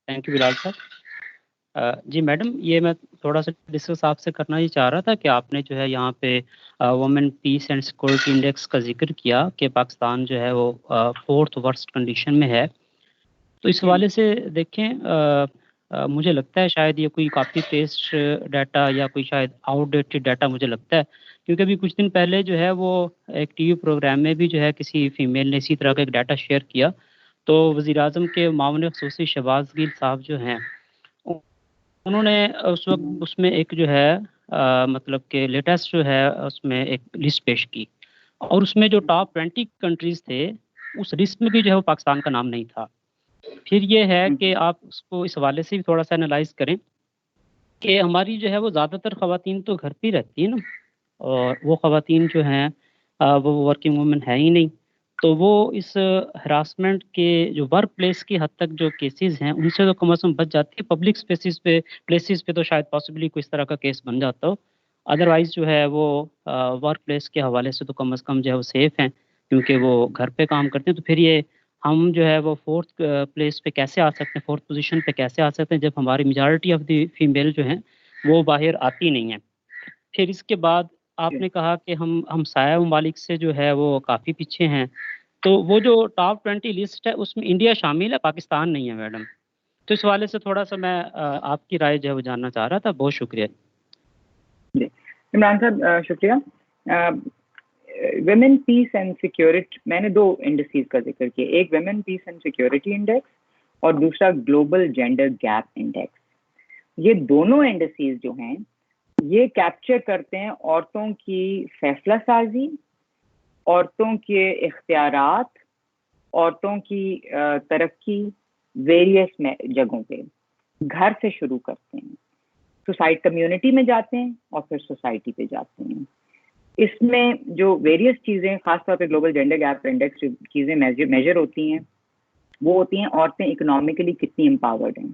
Thank you Bilal Sahab. جی میڈم، یہ میں تھوڑا سا ڈسکس آپ سے کرنا ہی چاہ رہا تھا کہ آپ نے جو ہے یہاں پہ women peace and security index کا ذکر کیا کہ پاکستان جو ہے وہ 4th ورسٹ کنڈیشن میں ہے. تو اس حوالے سے دیکھیں مجھے لگتا ہے شاید یہ کوئی کاپی پیسٹ ڈیٹا یا کوئی شاید آؤٹ ڈیٹڈ ڈیٹا مجھے لگتا ہے، کیونکہ ابھی کچھ دن پہلے جو ہے وہ ایک ٹی وی پروگرام میں بھی جو ہے کسی فیمیل نے اسی طرح کا ایک ڈیٹا شیئر کیا، تو وزیر اعظم کے معاون خصوصی شہباز گیل صاحب جو ہیں انہوں نے اس وقت اس میں ایک جو ہے مطلب کہ لیٹسٹ جو ہے اس میں ایک لسٹ پیش کی، اور اس میں جو ٹاپ 20 کنٹریز تھے اس لسٹ میں بھی جو ہے وہ پاکستان کا نام نہیں تھا۔ پھر یہ ہے کہ آپ اس کو اس حوالے سے بھی تھوڑا سا انالائز کریں کہ ہماری جو ہے وہ زیادہ تر خواتین تو گھر پہ ہی رہتی ہیں نا، اور وہ خواتین جو ہیں وہ ورکنگ وومن ہے ہی نہیں، تو وہ اس ہراسمنٹ کے جو ورک پلیس کی حد تک جو کیسز ہیں ان سے تو کم از کم بچ جاتی ہے، پبلک اسپیسز پہ پلیسز پہ تو شاید پاسبلی کوئی اس طرح کا کیس بن جاتا ہو، ادروائز جو ہے وہ ورک پلیس کے حوالے سے تو کم از کم جو ہے وہ سیف ہیں کیونکہ وہ گھر پہ کام کرتے ہیں۔ تو پھر یہ ہم جو ہے وہ فورتھ پلیس پہ کیسے آ سکتے ہیں، فورتھ پوزیشن پہ کیسے آ سکتے ہیں جب ہماری میجارٹی آف دی فیمیل جو ہیں وہ باہر آتی نہیں ہیں۔ پھر اس کے بعد آپ نے کہا کہ ہم ہمسایہ ممالک سے جو ہے وہ کافی پیچھے ہیں، تو وہ جو ٹاپ 20 لسٹ ہے اس میں انڈیا شامل ہے، پاکستان نہیں ہے میڈم، تو اس حوالے سے تھوڑا سا میں آپ کی رائے جو ہے وہ جاننا چاہ رہا تھا۔ بہت شکریہ جی عمران صاحب، شکریہ۔ ویمن پیس اینڈ سیکورٹی، میں نے 2 انڈسیز کا ذکر کیا، ایک women piece and security index اور دوسرا گلوبل جینڈر گیپ انڈیکس۔ یہ دونوں انڈسیز جو ہیں یہ کیپچر کرتے ہیں عورتوں کی فیصلہ سازی، عورتوں کے اختیارات، عورتوں کی ترقی ویریس جگہوں پہ، گھر سے شروع کرتے ہیں، سوسائٹی کمیونٹی میں جاتے ہیں اور پھر سوسائٹی پہ جاتے ہیں۔ اس میں جو ویریس چیزیں، خاص طور پہ گلوبل جینڈر گیپ انڈیکس جو چیزیں میجر ہوتی ہیں وہ ہوتی ہیں عورتیں اکنامکلی کتنی امپاورڈ ہیں،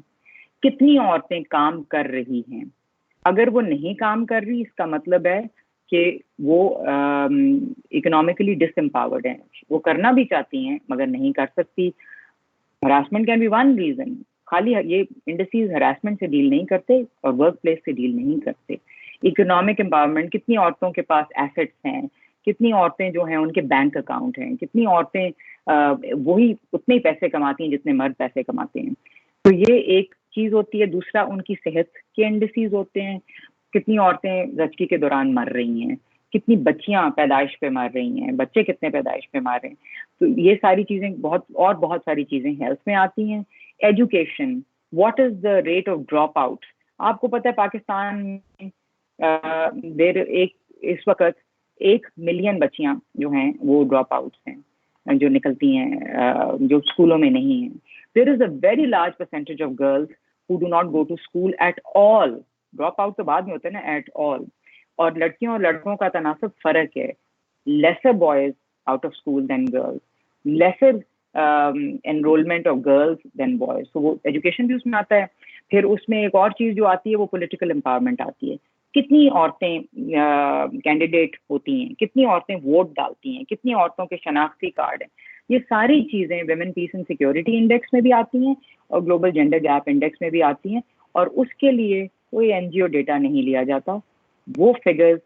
کتنی عورتیں کام کر رہی ہیں۔ اگر وہ نہیں کام کر رہی اس کا مطلب ہے کہ وہ اکنامکلی ڈس امپاورڈ ہیں، وہ کرنا بھی چاہتی ہیں مگر نہیں کر سکتی۔ Harassment can be one reason, خالی یہ انڈسٹریز ہراسمنٹ سے ڈیل نہیں کرتے اور ورک پلیس سے ڈیل نہیں کرتے۔ اکنامک امپاورمنٹ، کتنی عورتوں کے پاس ایسٹس ہیں، کتنی عورتیں جو ہیں ان کے بینک اکاؤنٹ ہیں، کتنی عورتیں وہی اتنے ہی پیسے کماتی ہیں جتنے مرد پیسے کماتے ہیں۔ تو یہ ایک چیز ہوتی ہے۔ دوسرا ان کی صحت کے انڈسیز ہوتے ہیں، کتنی عورتیں زچگی کے دوران مر رہی ہیں، کتنی بچیاں پیدائش پہ مر رہی ہیں، بچے کتنے پیدائش پہ مر رہے ہیں۔ تو یہ ساری چیزیں بہت ساری چیزیں ہیلتھ میں آتی ہیں۔ Education, what is the rate of drop out? آپ کو پتہ ہے پاکستان میں اس وقت 1 ملین بچیاں جو ہیں وہ ڈراپ آؤٹس ہیں، جو نکلتی ہیں، جو اسکولوں میں نہیں ہیں۔ There is a very large percentage of girls who do not go to school at all. Drop out تو بعد میں ہوتا ہے نا، at all. اور لڑکیوں اور لڑکوں کا تناسب فرق ہے، lesser boys out of school than girls, lesser enrollment of girls than boys. So وہ ایجوکیشن بھی اس میں آتا ہے۔ پھر اس میں ایک اور چیز جو آتی ہے وہ پولیٹیکل امپاورمنٹ آتی ہے، کتنی عورتیں کینڈیڈیٹ ہوتی ہیں، کتنی عورتیں ووٹ ڈالتی ہیں، کتنی عورتوں کے شناختی کارڈ ہیں۔ یہ ساری چیزیں women piece and security index میں بھی آتی ہیں اور گلوبل جینڈر گیپ انڈیکس میں بھی آتی ہیں، اور اس کے لیے کوئی NGO ڈیٹا نہیں لیا جاتا، وہ فگرز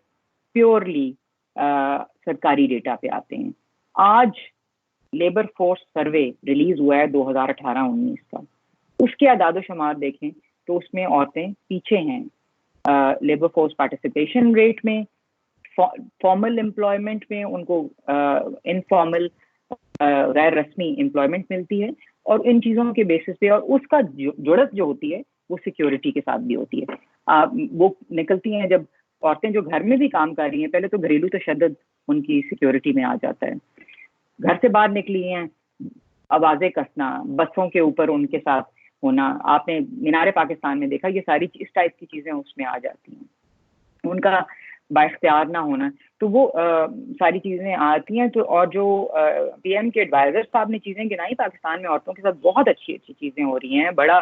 پیورلی سرکاری ڈیٹا پہ آتے ہیں۔ آج لیبر فورس سروے ریلیز ہوا ہے 2018-19 کا، اس کے اعداد و شمار دیکھیں تو اس میں عورتیں پیچھے ہیں لیبر فورس پارٹیسپیشن ریٹ میں، فارمل امپلائمنٹ میں ان کو انفارمل غیر رسمی امپلائمنٹ ملتی ہے، اور ان چیزوں کے بیسس پہ، اور اس کا جڑت جو ہوتی ہے وہ سیکیورٹی کے ساتھ بھی ہوتی ہے۔ وہ نکلتی ہیں جب عورتیں جو گھر میں بھی کام کر رہی ہیں، پہلے تو گھریلو تشدد ان کی سیکیورٹی میں آ جاتا ہے، گھر سے باہر نکلی ہیں، آوازیں کسنا، بسوں کے اوپر ان کے ساتھ ہونا، آپ نے مینار پاکستان میں دیکھا، یہ ساری اس ٹائپ کی چیزیں اس میں آ جاتی ہیں، ان کا با اختیار نہ ہونا، تو وہ ساری چیزیں آتی ہیں۔ تو اور جو PM کے ایڈوائزر صاحب نے چیزیں گنائی، پاکستان میں عورتوں کے ساتھ بہت اچھی چیزیں ہو رہی ہیں، بڑا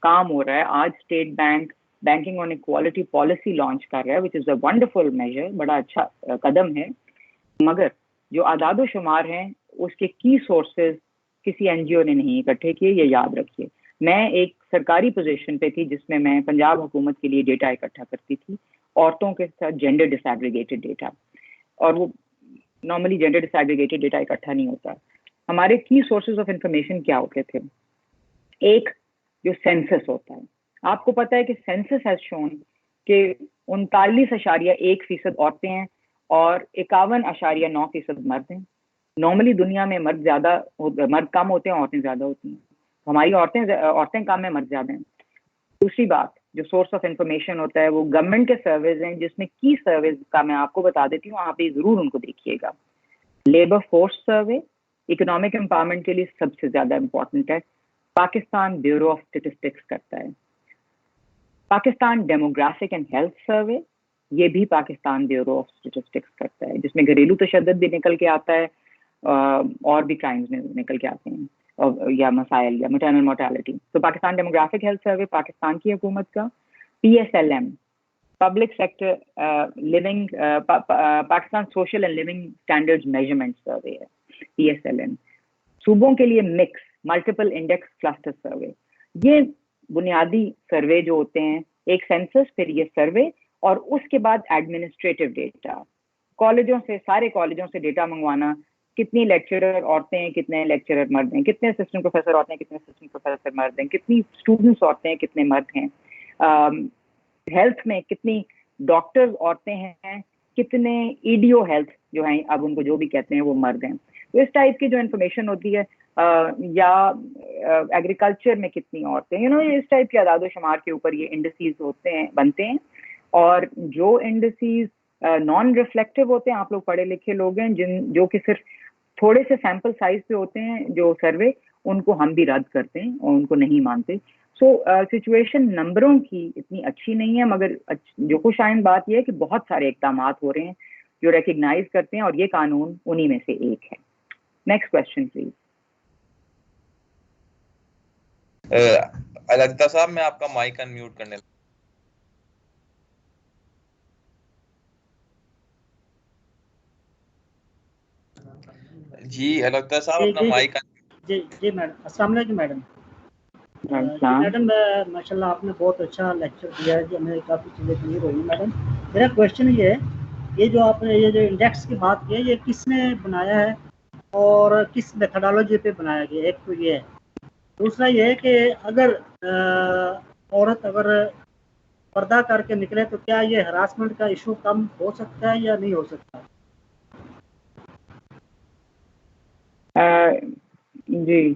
کام ہو رہا ہے۔ آج اسٹیٹ بینک بینکنگ آن ایکوالٹی پالیسی لانچ کر رہا ہے، وچ از اے ونڈرفل میجر، بڑا اچھا قدم ہے، مگر جو اعداد و شمار ہیں اس کے کی سورسز کسی NGO نے نہیں اکٹھے کیے، یہ یاد رکھیے۔ میں ایک سرکاری پوزیشن پہ تھی جس میں پنجاب حکومت کے لیے ڈیٹا اکٹھا کرتی تھی، عورتوں کے ساتھ جینڈر ڈس ایگریگیٹڈ ڈیٹا، اور وہ نارملی جینڈر ڈس ایگریگیٹڈ ڈیٹا اکٹھا نہیں ہوتا۔ ہمارے کی سورسز آف انفارمیشن کیا ہوتے تھے؟ ایک جو سینسس ہوتا ہے، آپ کو پتا ہے کہ سینسس ہیز شون کہ 39.1% عورتیں ہیں اور 51.9% مرد ہیں. نارملی دنیا میں مرد کم ہوتے ہیں، عورتیں زیادہ ہوتی ہیں. ہماری عورتیں کم ہیں، مرد زیادہ ہیں. دوسری بات جو سورس آف انفارمیشن ہوتا ہے وہ گورنمنٹ کے سرویز ہیں، جس میں کی سرویز کا میں آپ کو بتا دیتی ہوں، آپ یہ ضرور ان کو دیکھیے گا. Labour force survey economic empowerment کے لیے سب سے زیادہ امپورٹنٹ ہے. پاکستان بیورو آف اسٹیٹسٹکس کرتا ہے. Pakistan demographic and health survey یہ بھی پاکستان بیورو آف اسٹیٹسٹکس کرتا ہے، جس میں گھریلو تشدد بھی نکل کے آتا ہے اور بھی کرائمز میں نکل کے آتے ہیں یا مسائل یا میٹرنل مورٹیلٹی. تو Pakistan demographic health survey Pakistan کی حکومت کا. PSLM public sector living Pakistan social and living standard measurement survey ہے PSLM. صوبوں کے لیے MICS multiple index cluster survey. یہ بنیادی سروے جو ہوتے ہیں، ایک سینسس، پھر یہ سروے، اور اس کے بعد ایڈمنسٹریٹو ڈیٹا. کالجوں سے، سارے کالجوں سے ڈیٹا منگوانا، کتنی لیکچرر عورتیں ہیں، کتنے لیکچرر مرد ہیں، کتنے اسسٹنٹ پروفیسر عورتیں ہیں، کتنے اسسٹنٹ پروفیسر مرد ہیں، کتنی اسٹوڈنٹس عورتیں ہیں، کتنے مرد ہیں. ہیلتھ میں کتنی ڈاکٹرز عورتیں ہیں، کتنے EDO ہیلتھ جو ہیں اب ان کو جو بھی کہتے ہیں وہ مرد ہیں. تو اس ٹائپ کی جو انفارمیشن ہوتی ہے، یا ایگریکلچر میں کتنی عورتیں، اس ٹائپ کے اعداد و شمار کے اوپر یہ انڈسیز بنتے ہیں. اور جو انڈسیز نان ریفلیکٹیو ہوتے ہیں، آپ لوگ پڑھے لکھے لوگ ہیں جو کہ صرف تھوڑے سے سیمپل سائز پہ ہوتے ہیں جو سروے، ان کو ہم بھی رد کرتے ہیں اور ان کو نہیں مانتے. سو سچویشن نمبروں کی اتنی اچھی نہیں ہے، مگر جو خوش آئند بات یہ ہے کہ بہت سارے اقدامات ہو رہے ہیں جو ریکگنائز کرتے ہیں، اور یہ قانون انہی میں سے ایک ہے. Next question please. الگتا صاحب میں آپ کا مائک ان میوٹ کرنے جی الگتا صاحب اپنا مائک. جی میڈم، السلام علیکم میڈم. میڈم ماشاء اللہ آپ نے بہت اچھا لیکچر دیا ہے جی، ہمیں کافی چیزیں کلیئر ہوئی. میڈم میرا کویشچن یہ ہے، یہ جو آپ نے یہ جو انڈیکس کی بات کی ہے، یہ کس نے بنایا ہے اور کس میتھڈالوجی پہ بنایا گیا؟ ایک تو یہ ہے. دوسرا یہ ہے کہ اگر عورت پردہ کر کے نکلے تو کیا یہ ہراسمنٹ کا ایشو کم ہو سکتا ہے یا نہیں ہو سکتا؟ جی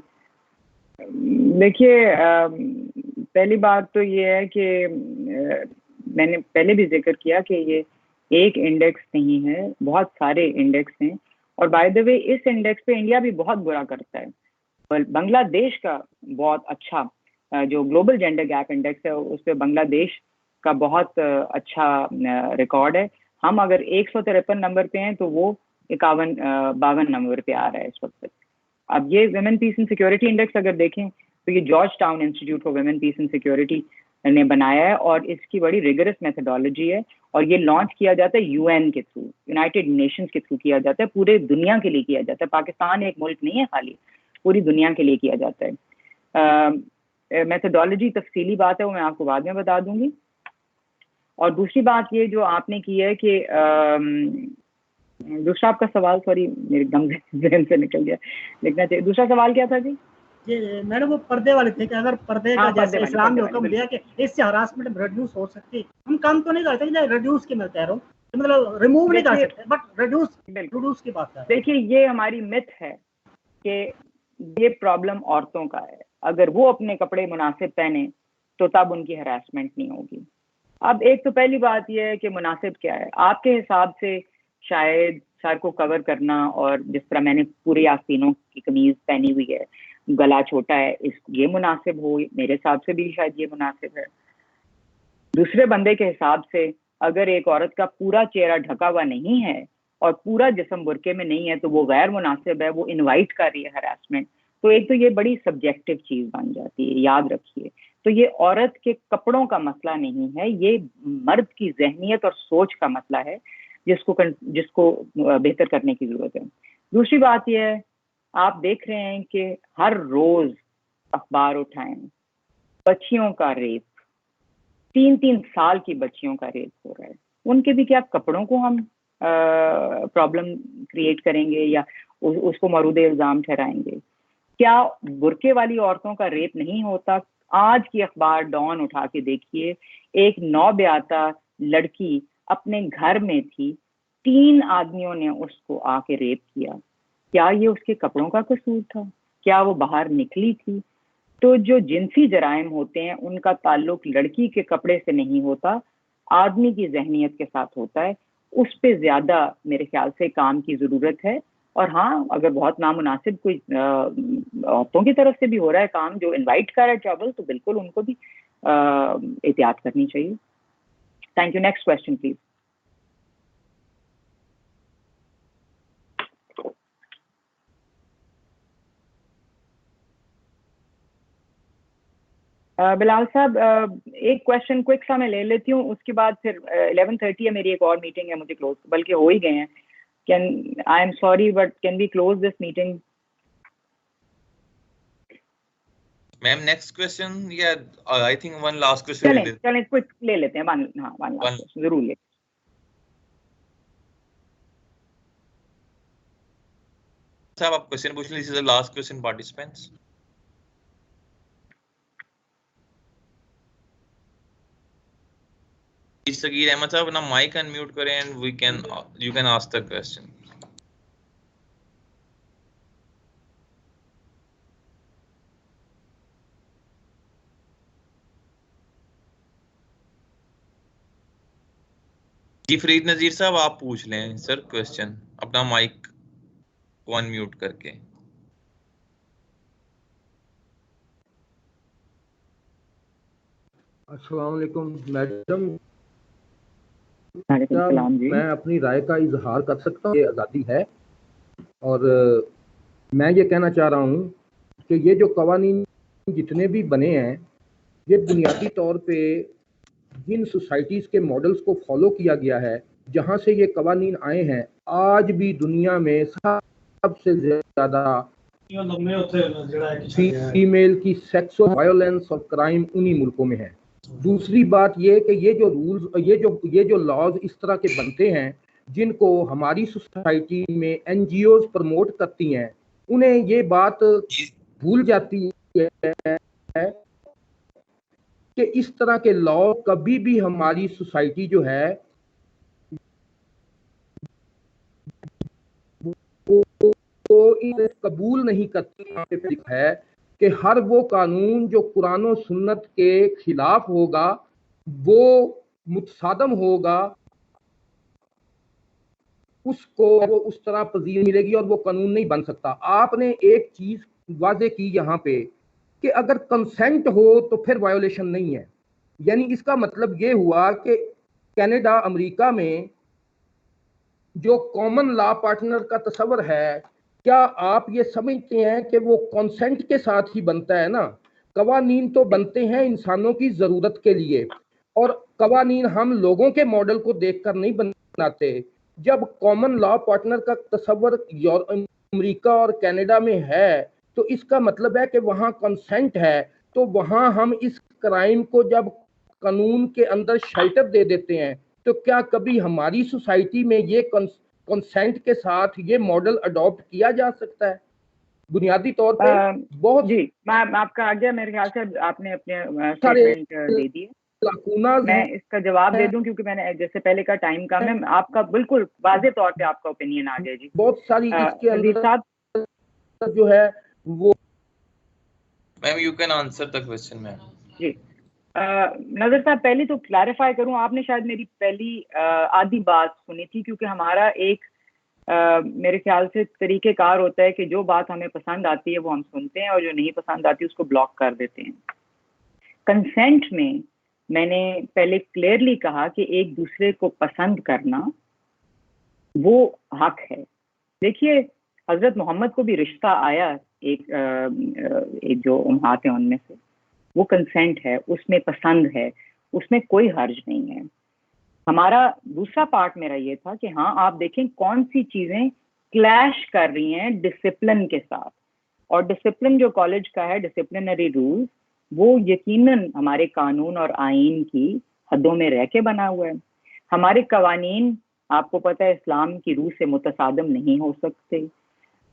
دیکھیے، پہلی بات تو یہ ہے کہ میں نے پہلے بھی ذکر کیا کہ یہ ایک انڈیکس نہیں ہے، بہت سارے انڈیکس ہیں. اور بائی دا وے اس انڈیکس پہ انڈیا بھی بہت برا کرتا ہے. بنگلہ دیش کا بہت اچھا جو گلوبل جینڈر گیپ انڈیکس ہے، اس پہ بنگلہ دیش کا بہت اچھا ریکارڈ ہے. ہم اگر 153 نمبر پہ ہیں تو وہ 52 نمبر پہ آ رہا ہے اس وقت. اب یہ women piece and security index اگر دیکھیں تو یہ George town institute for women piece and security نے بنایا ہے، اور اس کی بڑی ریگرس میتھڈالوجی ہے، اور یہ لانچ کیا جاتا ہے UN کے تھرو، یونائٹیڈ نیشنز کے تھرو کیا جاتا ہے، پورے دنیا کے لیے کیا جاتا ہے. پاکستان ایک ملک نہیں ہے خالی، پوری دنیا کے لیے کیا جاتا ہے. میتھڈالوجی تفصیلی بات ہے، وہ میں آپ کو بعد میں بتا دوں گی. اور دوسری بات یہ جو آپ نے کی ہے کہ دوسرا آپ کا سوال، سوری میرے دم ذہن سے نکل گیا، لکھنا چاہیے. دوسرا سوال کیا تھا جی؟ جی میڈم وہ پردے والے تھے کہ اگر پردے کا جیسے اسلام نے حکم دیا کہ اس سے ہراسمنٹ ریڈیوس ہو سکتی ہے، ہم کام تو نہیں کرتے کہ ریڈیوس کی میں کہہ رہا ہوں، مطلب ریموو نہیں کر سکتے، بٹ ریڈیوس کی بات کر رہے ہیں. دیکھیے یہ ہماری مت ہے کہ یہ پرابلم عورتوں کا ہے، اگر وہ اپنے کپڑے مناسب پہنے تو تب ان کی ہراسمنٹ نہیں ہوگی. اب ایک تو پہلی بات یہ ہے کہ مناسب کیا ہے آپ کے حساب سے. شاید سر کو کور کرنا، اور جس طرح میں نے پوری آستینوں کی قمیض پہنی ہوئی ہے، گلا چھوٹا ہے، یہ مناسب ہو، میرے حساب سے بھی شاید یہ مناسب ہے. دوسرے بندے کے حساب سے اگر ایک عورت کا پورا چہرہ ڈھکا ہوا نہیں ہے اور پورا جسم برقعے میں نہیں ہے تو وہ غیر مناسب ہے، وہ انوائٹ کر رہی ہے ہراسمنٹ. تو ایک تو یہ بڑی سبجیکٹو چیز بن جاتی ہے، یاد رکھیے. تو یہ عورت کے کپڑوں کا مسئلہ نہیں ہے، یہ مرد کی ذہنیت اور سوچ کا مسئلہ ہے جس کو بہتر کرنے کی ضرورت ہے. دوسری بات یہ ہے، آپ دیکھ رہے ہیں کہ ہر روز اخبار اٹھائیں، بچیوں کا ریپ، 3 سال کی بچیوں کا ریپ ہو رہا ہے. ان کے بھی کیا کپڑوں کو ہم پرابلم کریٹ کریں گے یا اس کو مورود الزام ٹھہرائیں گے؟ کیا برقعے والی عورتوں کا ریپ نہیں ہوتا؟ آج کی اخبار ڈان اٹھا کے دیکھیے، ایک نوبیاتا لڑکی اپنے گھر میں تھی، 3 آدمیوں نے اس کو آ کے ریپ کیا. کیا یہ اس کے کپڑوں کا قصور تھا؟ کیا وہ باہر نکلی تھی؟ تو جو جنسی جرائم ہوتے ہیں ان کا تعلق لڑکی کے کپڑے سے نہیں ہوتا، آدمی کی ذہنیت کے ساتھ ہوتا ہے. اس پہ زیادہ میرے خیال سے کام کی ضرورت ہے. اور ہاں اگر بہت نامناسب کوئی عورتوں کی طرف سے بھی ہو رہا ہے کام جو انوائٹ کر رہا ہے ٹربل، تو بالکل ان کو بھی احتیاط کرنی چاہیے. Thank you. Next question please. Bilal Sahab ایک کوشچن کوئک سا میں لے لیتی ہوں، اس کے بعد پھر 11:30 ہے میری ایک اور میٹنگ ہے، مجھے کلوز بلکہ ہو ہی گئے ہیں. I am sorry but can we close this meeting? Ma'am next question یا I think one last question چلیں کوئک لے لیتے ہیں. ون لاسٹ ضرور لے. صاحب آپ کوسچن پوچھ لیں. This is the last question participants. Saghir Ahmed Sahab اپنا مائک انمیوٹ کریں and we can you can ask the question. جی فرید نذیر صاحب آپ پوچھ لیں سر کوسچن اپنا مائک کو انمیوٹ کر کے. السلام علیکم میڈم. وعلیکم السلام جی. میں اپنی رائے کا اظہار کر سکتا ہوں، یہ آزادی ہے. اور میں یہ کہنا چاہ رہا ہوں کہ یہ جو قوانین جتنے بھی بنے ہیں یہ بنیادی طور پہ جن سوسائٹیز کے ماڈلز کو فالو کیا گیا ہے، جہاں سے یہ قوانین آئے ہیں، آج بھی دنیا میں سب سے زیادہ فیمیل کی سیکس وائلنس اور کرائم انہی ملکوں میں ہے. دوسری بات یہ کہ یہ جو رولز یہ جو لاز اس طرح کے بنتے ہیں جن کو ہماری سوسائٹی میں این جی اوز پروموٹ کرتی ہیں، انہیں یہ بات بھول جاتی ہے کہ اس طرح کے لا کبھی بھی ہماری سوسائٹی جو ہے وہ قبول نہیں کرتی ہے کہ ہر وہ قانون جو قرآن و سنت کے خلاف ہوگا وہ متصادم ہوگا، اس کو وہ اس طرح پذیر ملے گی اور وہ قانون نہیں بن سکتا. آپ نے ایک چیز واضح کی یہاں پہ کہ اگر کنسنٹ ہو تو پھر وائیولیشن نہیں ہے. یعنی اس کا مطلب یہ ہوا کہ کینیڈا امریکہ میں جو کامن لا پارٹنر کا تصور ہے، کیا آپ یہ سمجھتے ہیں کہ وہ کنسنٹ کے ساتھ ہی بنتا ہے؟ نا، قوانین تو بنتے ہیں انسانوں کی ضرورت کے لیے، اور قوانین ہم لوگوں کے ماڈل کو دیکھ کر نہیں بناتے. جب کامن لا پارٹنر کا تصور امریکہ اور کینیڈا میں ہے تو اس کا مطلب ہے کہ وہاں کنسنٹ ہے. تو وہاں ہم اس کرائم کو جب قانون کے اندر شیلٹر دے دیتے ہیں تو کیا کبھی ہماری سوسائٹی میں یہ کنسنٹ کے ساتھ یہ ماڈل اڈاپٹ کیا جا سکتا ہے؟ بنیادی طور پہ بہت جی میں آپ کا آگیا میرے خیال سے آپ نے اپنے اسٹیٹمنٹ دے دیے. میں اس کا جواب دے دوں کیونکہ میں نے جیسے پہلے کا ٹائم کم ہے. آپ کا بالکل واضح طور پہ آپ کا اوپینین آ جائے. جی بہت ساری اس کے اندر جو ہے وہ ma'am you can answer the question. Ma'am جی نظر صاحب پہلی تو کلیریفائی کروں، آپ نے شاید میری پہلی آدھی بات سنی تھی، کیونکہ ہمارا ایک میرے خیال سے طریقہ کار ہوتا ہے کہ جو بات ہمیں پسند آتی ہے وہ ہم سنتے ہیں اور جو نہیں پسند آتی اس کو بلاک کر دیتے ہیں. کنسنٹ میں نے پہلے کلیئرلی کہا کہ ایک دوسرے کو پسند کرنا وہ حق ہے. دیکھیے حضرت محمد کو بھی رشتہ آیا ایک جو امہات ہیں ان میں سے، وہ کنسنٹ ہے، اس میں پسند ہے، اس میں کوئی حرج نہیں ہے. ہمارا دوسرا پارٹ میرا یہ تھا کہ ہاں آپ دیکھیں کون سی چیزیں کلیش کر رہی ہیں ڈسپلن کے ساتھ، اور ڈسپلن جو کالج کا ہے، ڈسپلنری رولز، وہ یقیناً ہمارے قانون اور آئین کی حدوں میں رہ کے بنا ہوا ہے. ہمارے قوانین آپ کو پتہ ہے اسلام کی روح سے متصادم نہیں ہو سکتے.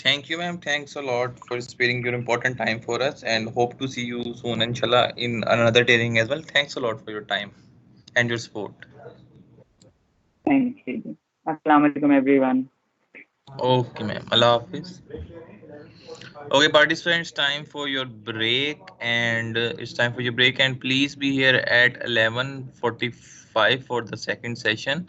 Thank you, ma'am. Thanks a lot for sparing your important time for us, and hope to see you soon, inshallah, in another training as well. Thanks a lot for your time and your support. Thank you. Assalamu alaikum, everyone. Okay, ma'am. Allah Hafiz. Okay, participants, time for your break, and it's time for your break, and please be here at 11:45 for the second session.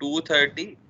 2:30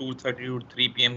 2:30 to 3 PM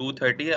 2:30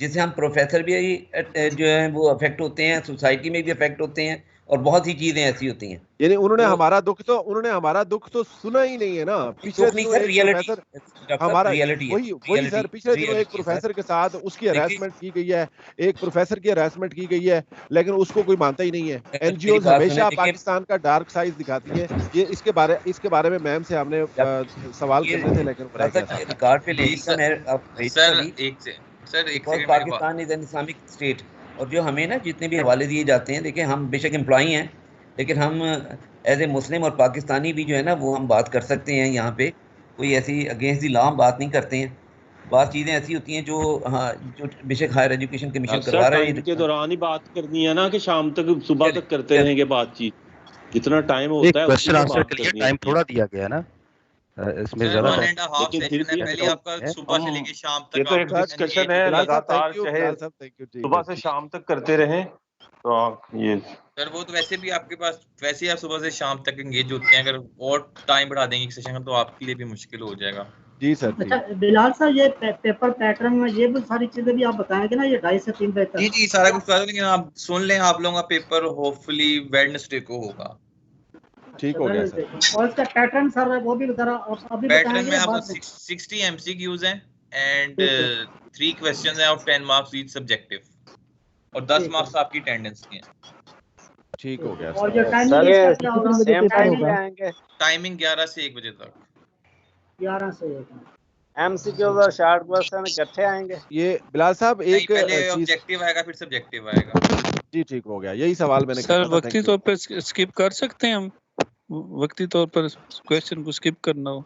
جس سے ہم professor بھی جو ہیں وہ effect ہوتے ہیں, society میں بھی افیکٹ ہوتے ہیں, اور بہت سی چیزیں ایسی ہوتی ہیں. یعنی انہوں نے ہمارا دکھ تو سنا ہی نہیں ہے نا. پچھلے دنوں ایک پروفیسر ہمارا وہی سر پچھلے دنوں ایک پروفیسر کے ساتھ اس کی ہراسمنٹ کی گئی ہے, ایک پروفیسر کی ہراسمنٹ کی گئی ہے, لیکن اس کو کوئی مانتا ہی نہیں ہے. این جی اوز ہمیشہ پاکستان کا ڈارک سائڈ دکھاتی ہیں. یہ اس کے بارے میں میم سے ہم نے سوال کرنے تھے, لیکن ریکارڈ پہ لے sir Pakistan is an Islamic state. اور جو ہمیں نا جتنے بھی حوالے دیے جاتے ہیں, دیکھیں ہم بے شک امپلائی ہیں, لیکن ہم ایز اے مسلم اور پاکستانی بھی جو ہے نا وہ ہم بات کر سکتے ہیں. یہاں پہ کوئی ایسی اگینسٹ دی لا ہم بات نہیں کرتے ہیں. بعض چیزیں ایسی ہوتی ہیں جو بے شک ہائر ایجوکیشن کمیشن کروا رہے ہیں. کے دوران ہی بات کرنی ہے نا, کہ شام تک صبح تک کرتے رہیں گے بات چیت, جتنا ٹائم ہوتا ہے کوسچن آنسر کے لیے ٹائم تھوڑا دیا گیا نا اس میں زیادہ. پہلے آپ کا صبح سے لے کے شام تک یہ تو ایک ڈسکشن ہے لگاتار, چاہے صبح سے شام تک کرتے رہیں. تو یہ سر وہ تو ویسے بھی آپ کے پاس ویسے ہی آپ صبح سے شام تک انگیج ہوتے ہیں, اگر اور ٹائم بڑھا دیں گے سیشن کا تو آپ کے لیے بھی مشکل ہو جائے گا. جی سر. اچھا بلال صاحب, یہ پیپر پیٹرن میں یہ بھی ساری چیزیں بھی آپ بتائیں گے نا, یہ 2:30 سے 3 بجے تک؟ جی سارا کچھ بتا دیں, لیکن آپ سن لیں, آپ لوگوں کا پیپر ہوپ فلی ویڈنسڈے کو ہوگا. ٹھیک ہو گیا سر. اور اس کا پیٹرن سر وہ بھی ذرا ابھی پیٹرن میں آپ 60 ایم سی کیوز ہیں اینڈ 3 کوسچنز ہیں آف 10 مارکس ایچ سبجیکٹیو, اور 10 مارکس آپ کی اٹینڈنس کی ہیں. ٹھیک ہو گیا اور جو ٹائمنگ 11 سے 1 بجے تک. 11 سے 1 ایم سی کیوز اور شارٹ کوسچن اکٹھے آئیں گے. یہ بلال صاحب ایک پہلے آبجیکٹیو آئے گا پھر سبجیکٹیو آئے گا. جی ٹھیک ہو گیا, یہی سوال میں نے سر وقتی طور پر اسکپ کر سکتے ہیں ہم, وقتی طور پر کوسچن کو اسکپ کرنا ہو؟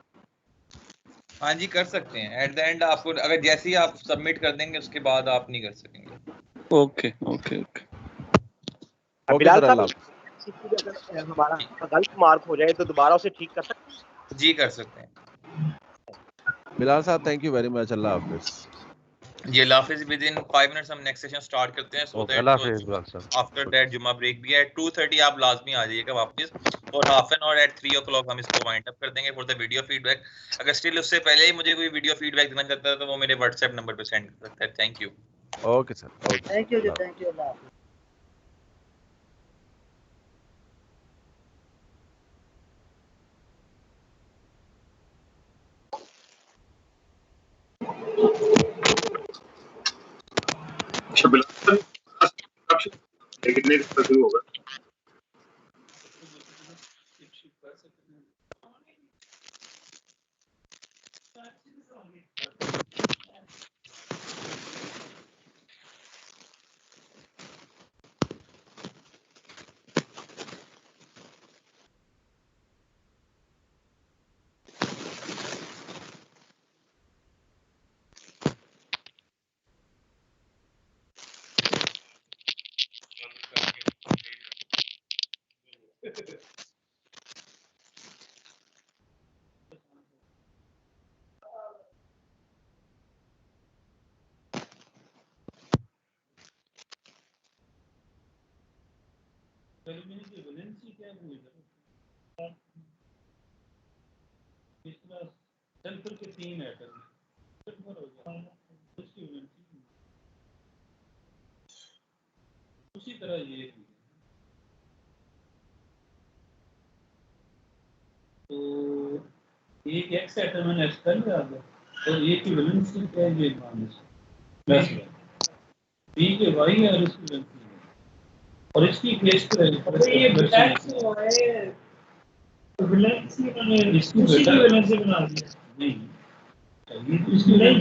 ہاں جی کر سکتے ہیں. ایٹ دا اینڈ آپ کو اگر جیسے ہی آپ سبمٹ کر دیں گے اس کے بعد آپ نہیں کر سکیں گے. Okay okay okay. بلال صاحب اگر ہمارا غلط مارک ہو جائے تو دوبارہ اسے ٹھیک کر سکتے ہیں؟ جی کر سکتے ہیں. بلال صاحب تھینک یو ویری مچ. اللہ حافظ. جی اللہ حافظ. ود ان 5 منٹس ہم نیکسٹ سیشن سٹارٹ کرتے ہیں. سو اللہ حافظ بلال صاحب. آفٹر دیٹ جمعہ بریک بھی ہے. 2:30 آپ لازمی آ جائیے گا واپس, اور half an hour at 3 o'clock ہم اس کو وائنڈ اپ کر دیں گے for the video feed back. اگر اسٹل اس سے پہلے ہی مجھے کوئی ویڈیو فیڈ بیک دینا چاہتا ہے تو وہ میرے واٹس ایپ نمبر پہ سینڈ کر سکتا ہے. Thank you. Okay sir. Thank you. اللہ حافظ. ہوگا اسی طرح یہ تو ایک ایکس ایٹم میں نے ایکسپل کر دیا اور ایک کی ویلنسی کیا ہے یہ مان لیجیے بی کے وائی ہے اور اس کی ویلنسی ہے اور اس کی کیس پہ یہ بٹیکس ہے ویلنسی میں اس کی ویلنسی بنا دیا نہیں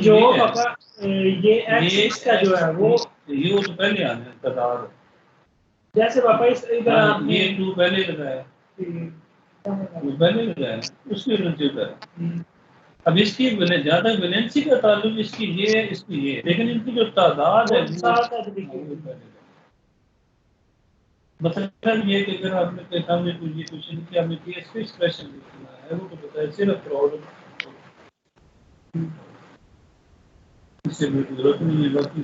جو پاپا یہ ایکس کا جو ہے وہ یہ تو پہلے آنے قطار جیسے پاپا اس ادھر یہ ٹو پہلے لگایا پہلے لگایا اس کی ویلنسی ادھر. اب اس کی زیادہ ویلنسی کا تعلق اس کی یہ ہے اس کی یہ, لیکن ان کی جو تعداد ہے مثلا یہ کہ اگر آپ نے سامنے کوئی کوشچن کیا آپ نے پی ایس پی ایکسپریشن لکھنا ہے وہ تو بتایا صرف پرابلم اس سے ضرورت نہیں ہے باقی